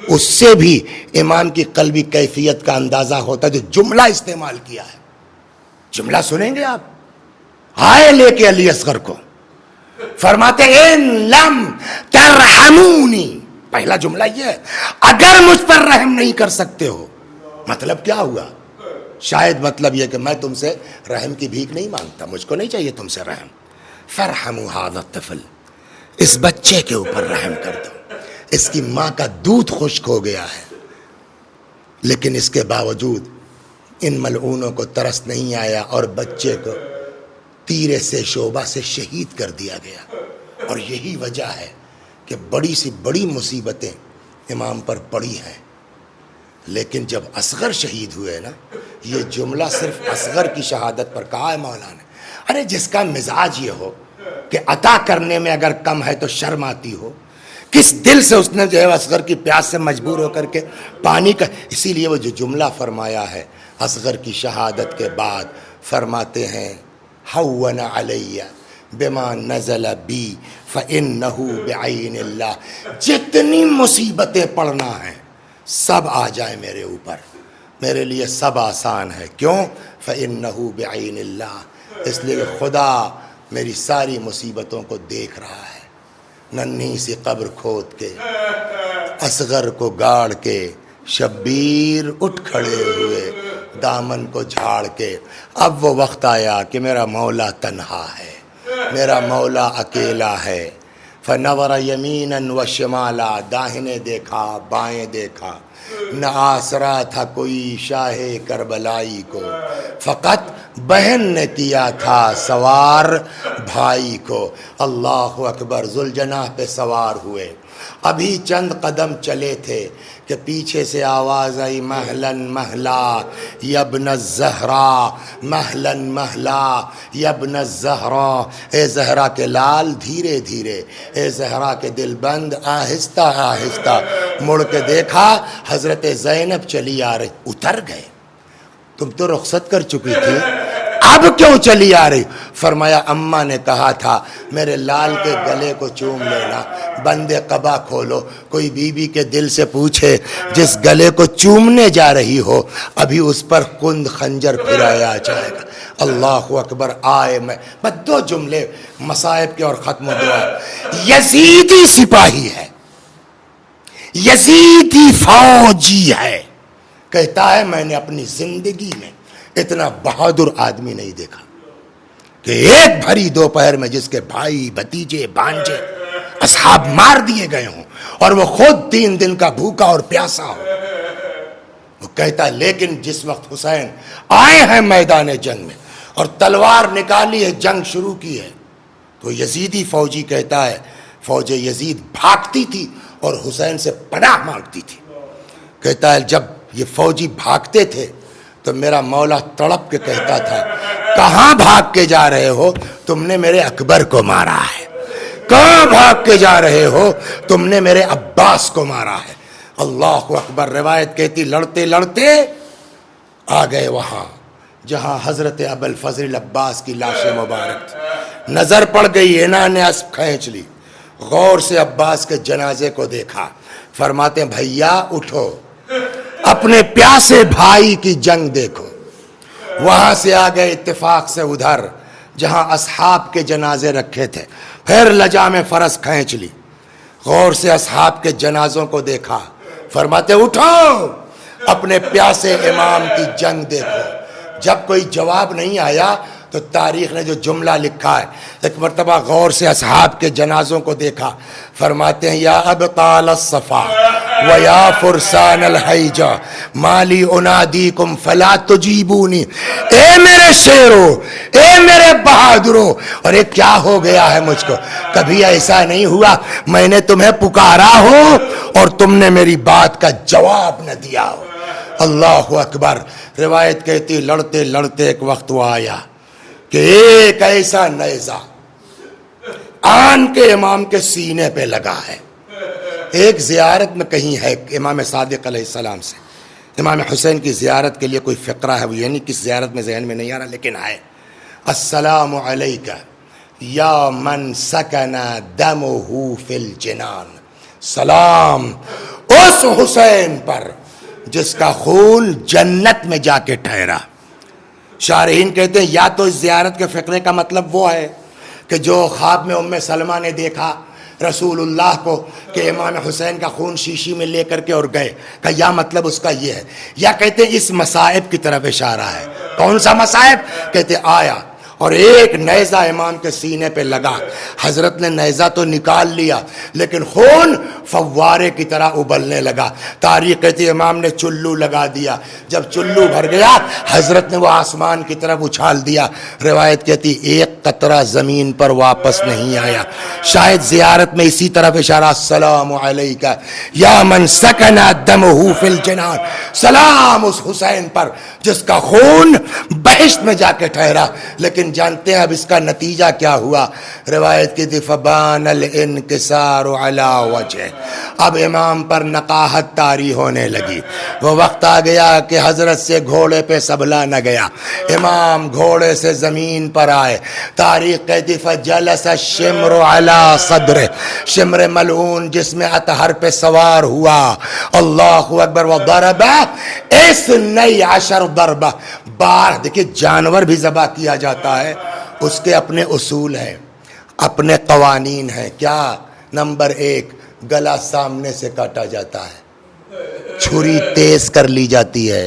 اس سے بھی امام کی قلبی کیفیت کا اندازہ ہوتا ہے. جو جملہ استعمال کیا ہے، جملہ سنیں گے آپ. آئے لے کے علی اصغر کو، فرماتے ان لم ترحمونی، پہلا جملہ یہ ہے اگر مجھ پر رحم نہیں کر سکتے ہو. مطلب کیا ہوا؟ شاید مطلب یہ کہ میں تم سے رحم کی بھیک نہیں مانگتا، مجھ کو نہیں چاہیے تم سے رحم. فرحموا ھذا الطفل، اس بچے کے اوپر رحم کر دو. اس کی ماں کا دودھ خشک ہو گیا ہے، لیکن اس کے باوجود ان ملعونوں کو ترس نہیں آیا اور بچے کو تیرے سے شعبہ سے شہید کر دیا گیا. اور یہی وجہ ہے کہ بڑی سی بڑی مصیبتیں امام پر پڑی ہیں. لیکن جب اصغر شہید ہوئے نا، یہ جملہ صرف اصغر کی شہادت پر کہا ہے مولا نے. ارے جس کا مزاج یہ ہو کہ عطا کرنے میں اگر کم ہے تو شرم آتی ہو، کس دل سے اس نے جو ہے اصغر کی پیاس سے مجبور ہو کر کے پانی کا. اسی لیے وہ جو جملہ فرمایا ہے اصغر کی شہادت کے بعد، فرماتے ہیں ہون علی بما نزل بی فانہ بعین اللہ. جتنی مصیبتیں پڑھنا ہیں سب آ جائیں میرے اوپر، میرے لیے سب آسان ہے. کیوں؟ فانہ بعین اللہ، اس لیے خدا میری ساری مصیبتوں کو دیکھ رہا ہے. ننھی سی قبر کھود کے اصغر کو گاڑ کے شبیر اٹھ کھڑے ہوئے دامن کو جھاڑ کے. اب وہ وقت آیا کہ میرا مولا تنہا ہے، میرا مولا اکیلا ہے. فنظر یمینا و شمالا، داہنے دیکھا بائیں دیکھا، نہ آسرا تھا کوئی شاہ کربلائی کو، فقط بہن نے کیا تھا سوار بھائی کو۔ اللہ اکبر، ذوالجناح پہ سوار ہوئے، ابھی چند قدم چلے تھے کہ پیچھے سے آواز آئی، مہلاً مہلا یبن الزہرا، مہلاً مہلا یبن الزہرا، اے زہرا کے لال دھیرے دھیرے، اے زہرا کے دل بند آہستہ آہستہ۔ مڑ کے دیکھا حضرت زینب چلی آ رہی، اتر گئے، تم تو رخصت کر چکی تھی، اب کیوں چلی آ رہی؟ فرمایا اماں نے کہا تھا میرے لال کے گلے کو چوم لینا، بند قبا کھولو، کوئی بی بی کے دل سے پوچھے جس گلے کو چومنے جا رہی ہو ابھی اس پر کند خنجر پھرایا جائے گا۔ اللہ اکبر، آئے میں بس دو جملے مصائب کے اور ختم ہو دعا۔ یزیدی سپاہی ہے، یزیدی فوجی ہے، کہتا ہے میں نے اپنی زندگی میں اتنا بہادر آدمی نہیں دیکھا کہ ایک بھری دوپہر میں جس کے بھائی بھتیجے بانجے اصحاب مار دیے گئے ہوں اور وہ خود 3 دن کا بھوکا اور پیاسا ہو۔ وہ کہتا ہے لیکن جس وقت حسین آئے ہیں میدان جنگ میں اور تلوار نکالی ہے، جنگ شروع کی ہے، تو یزیدی فوجی کہتا ہے فوج یزید بھاگتی تھی اور حسین سے پناہ مانگتی تھی۔ کہتا ہے جب یہ فوجی بھاگتے تھے تو میرا مولا تڑپ کے کہتا تھا کہاں بھاگ کے جا رہے ہو؟ تم نے میرے اکبر کو مارا ہے۔ کہاں بھاگ کے جا رہے ہو؟ تم نے میرے عباس کو مارا ہے۔ اللہ اکبر، روایت کہتی لڑتے لڑتے آ گئے وہاں جہاں حضرت ابوالفضل عباس کی لاش مبارک تھی۔ نظر پڑ گئی، انہوں نے اسب کھینچ لی، غور سے عباس کے جنازے کو دیکھا، فرماتے ہیں بھیا اٹھو، اپنے پیاسے بھائی کی جنگ دیکھو۔ وہاں سے آ گئے اتفاق سے ادھر جہاں اصحاب کے جنازے رکھے تھے، پھر لجام فرس کھینچ لی، غور سے اصحاب کے جنازوں کو دیکھا، فرماتے اٹھو، اپنے پیاسے امام کی جنگ دیکھو۔ جب کوئی جواب نہیں آیا تو تاریخ نے جو جملہ لکھا ہے، ایک مرتبہ غور سے اصحاب کے جنازوں کو دیکھا، فرماتے ہیں یا ابطال الصفا ویا فرسان الحیجہ مالی انادیکم فلا تجیبونی، اے میرے شیرو، اے میرے بہادروں، اور یہ کیا ہو گیا ہے مجھ کو؟ کبھی ایسا نہیں ہوا میں نے تمہیں پکارا ہو اور تم نے میری بات کا جواب نہ دیا ہو۔ اللہ اکبر، روایت کہتی لڑتے لڑتے ایک وقت وہ آیا کہ ایک ایسا نیزہ آن کے امام کے سینے پہ لگا ہے۔ ایک زیارت میں کہیں ہے امام صادق علیہ السلام سے امام حسین کی زیارت کے لیے کوئی فقرہ ہے، وہ یعنی کس زیارت میں ذہن میں نہیں آ رہا لیکن ہے، السلام علیکہ یا من سکن دمہ فی الجنان، سلام اس حسین پر جس کا خون جنت میں جا کے ٹھہرا۔ شارحین کہتے ہیں یا تو اس زیارت کے فقرے کا مطلب وہ ہے کہ جو خواب میں ام سلمہ نے دیکھا رسول اللہ کو کہ امام حسین کا خون شیشی میں لے کر کے اور گئے، کہ یا مطلب اس کا یہ ہے، یا کہتے ہیں اس مصائب کی طرف اشارہ ہے۔ کون سا مصائب؟ کہتے آیا اور ایک نیزہ امام کے سینے پہ لگا، حضرت نے نیزہ تو نکال لیا لیکن خون فوارے کی طرح ابلنے لگا۔ تاریخ کہتی امام نے چلو لگا دیا، جب چلو بھر گیا حضرت نے وہ آسمان کی طرف اچھال دیا۔ روایت کہتی ایک قطرہ زمین پر واپس نہیں آیا۔ شاید زیارت میں اسی طرف اشارہ، السلام علیکہ یا من سکن دمہ فی الجنان، سلام اس حسین پر جس کا خون بہشت میں جا کے ٹھہرا۔ لیکن جانتے ہیں اب اس کا نتیجہ کیا ہوا؟ روایت کی فبان الانکسار علی وجہ، اب امام پر نقاہت طاری ہونے لگی۔ وہ وقت آ گیا کہ حضرت سے گھوڑے پہ سبلا نہ گیا، امام گھوڑے سے زمین پر آئے۔ تاریخ کہتی فجلس الشمر علی صدر، شمر ملعون جس میں اطہر پہ سوار ہوا، اللہ اکبر، وضرب 12 ضربہ، بار دیکھیں جانور بھی ذبح کیا جاتا ہے، اس کے اپنے اصول ہیں، اپنے قوانین ہیں۔ کیا؟ نمبر 1 گلا سامنے سے کاٹا جاتا ہے، چھری تیز کر لی جاتی ہے،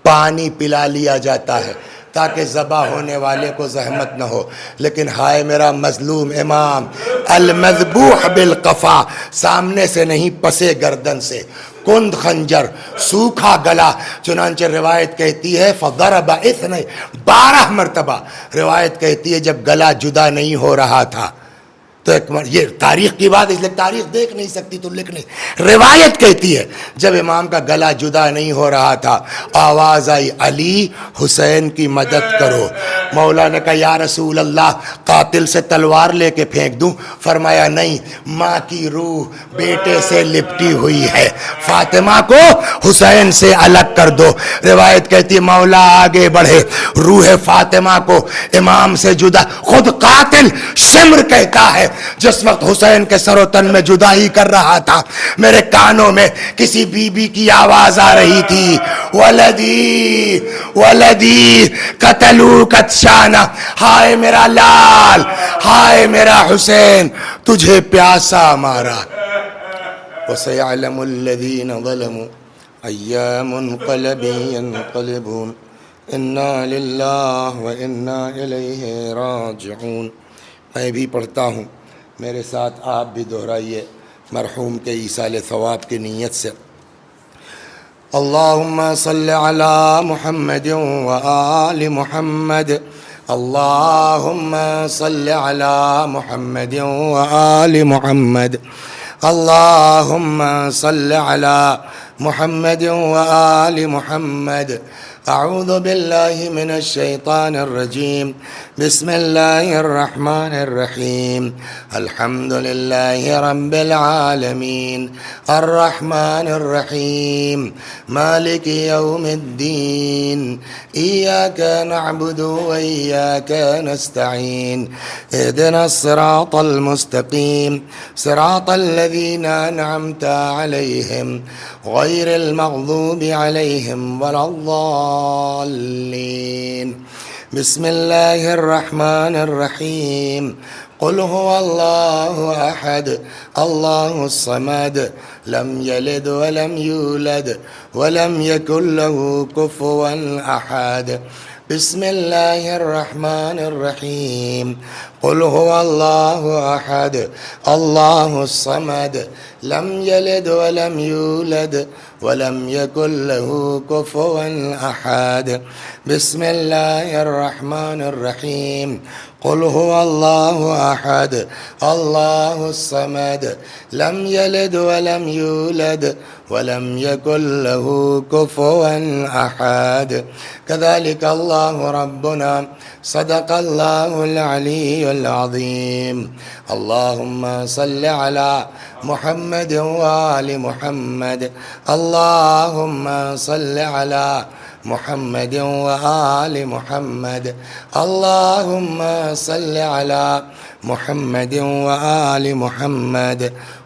پانی پلا لیا جاتا ہے، تاکہ ذبح ہونے والے کو زحمت نہ ہو. لیکن ہائے میرا مظلوم امام، المذبوح بالقفا، سامنے سے نہیں پسے گردن سے، کند خنجر، سوکھا گلا. چنانچہ روایت کہتی ہے فضرب 12 مرتبہ. روایت کہتی ہے جب گلا جدا نہیں ہو رہا تھا تو یہ تاریخ کی بات، اس لیے تاریخ دیکھ نہیں سکتی تو لکھ نہیں. روایت کہتی ہے جب امام کا گلا جدا نہیں ہو رہا تھا آواز آئی علی حسین کی مدد کرو. مولا نے کہا یا رسول اللہ قاتل سے تلوار لے کے پھینک دوں؟ فرمایا نہیں، ماں کی روح بیٹے سے لپٹی ہوئی ہے، فاطمہ کو حسین سے الگ کر دو. روایت کہتی ہے مولا آگے بڑھے، روح فاطمہ کو امام سے جدا. خود قاتل شمر کہتا ہے جس وقت حسین کے سر و تن میں جدائی کر رہا تھا میرے کانوں میں کسی بی بی کی آواز آ رہی تھی، ولدی ولدی قتلوا قدشانہ، ہائے میرا لال، ہائے میرا حسین، تجھے پیاسا مارا. وَسَيَعْلَمُ الَّذِينَ ظَلَمُوا أَيَّ مُنْقَلَبٍ يَنْقَلِبُونَ اِنَّا لِلَّهِ وَإِنَّا إِلَيْهِ رَاجِعُونَ. میں بھی پڑھتا ہوں، میرے ساتھ آپ بھی دہرائیے مرحوم کے ایصال ثواب کی نیت سے. اللہم صل علی محمد وآل محمد، اللہم صل علی محمد وآل محمد، اللہم صل علی محمد وآل محمد. اعوذ باللہ من الشیطان الرجیم، بسم اللہ الرحمن الرحیم. الحمد للہ رب العالمین، الرحمن الرحیم، مالک یوم الدین، ایاک نعبد وایاک نستعین، اہدنا الصراط المستقیم، صراط الذین انعمت علیہم غیر المغضوب علیہم ولا الضالین. بسم اللہ الرحمن الرحیم. قل هو اللہ احد اللہ الصمد لم یلد ولم یولد ولم یکن له کفوا احد. بسم اللہ الرحمن الرحیم. قل هو اللہ احد اللہ الصمد لم یلد ولم یولد ولم یکن له کفوا احد. بسم اللہ الرحمن الرحیم. قل هو اللہ احد اللہ الصمد لم یلد ولم یولد ولم یکن له کفوا احد. كذلك اللہ ربنا صدق اللہ العلی العظیم. اللہم صل علی محمد وآل محمد، اللہم صل علی محمد وآل محمد، اللہم صل علی محمد وآل محمد،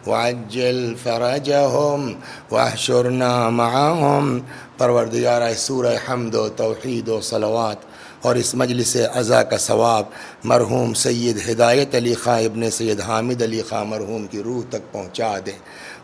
وعجل فرجہم واحشرنا معہم. پروردگارہ سورہ حمد و توحید و صلوات اور اس مجلس عزا کا ثواب مرحوم سید ہدایت علی خاں ابن سید حامد علی خاں مرحوم کی روح تک پہنچا دے،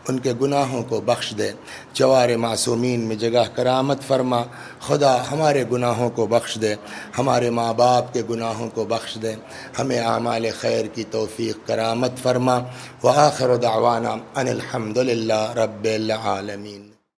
ان کے گناہوں کو بخش دے، جوار معصومین میں جگہ کرامت فرما. خدا ہمارے گناہوں کو بخش دے، ہمارے ماں باپ کے گناہوں کو بخش دے، ہمیں اعمال خیر کی توفیق کرامت فرما. وآخر دعوانا ان الحمد للہ رب العالمین.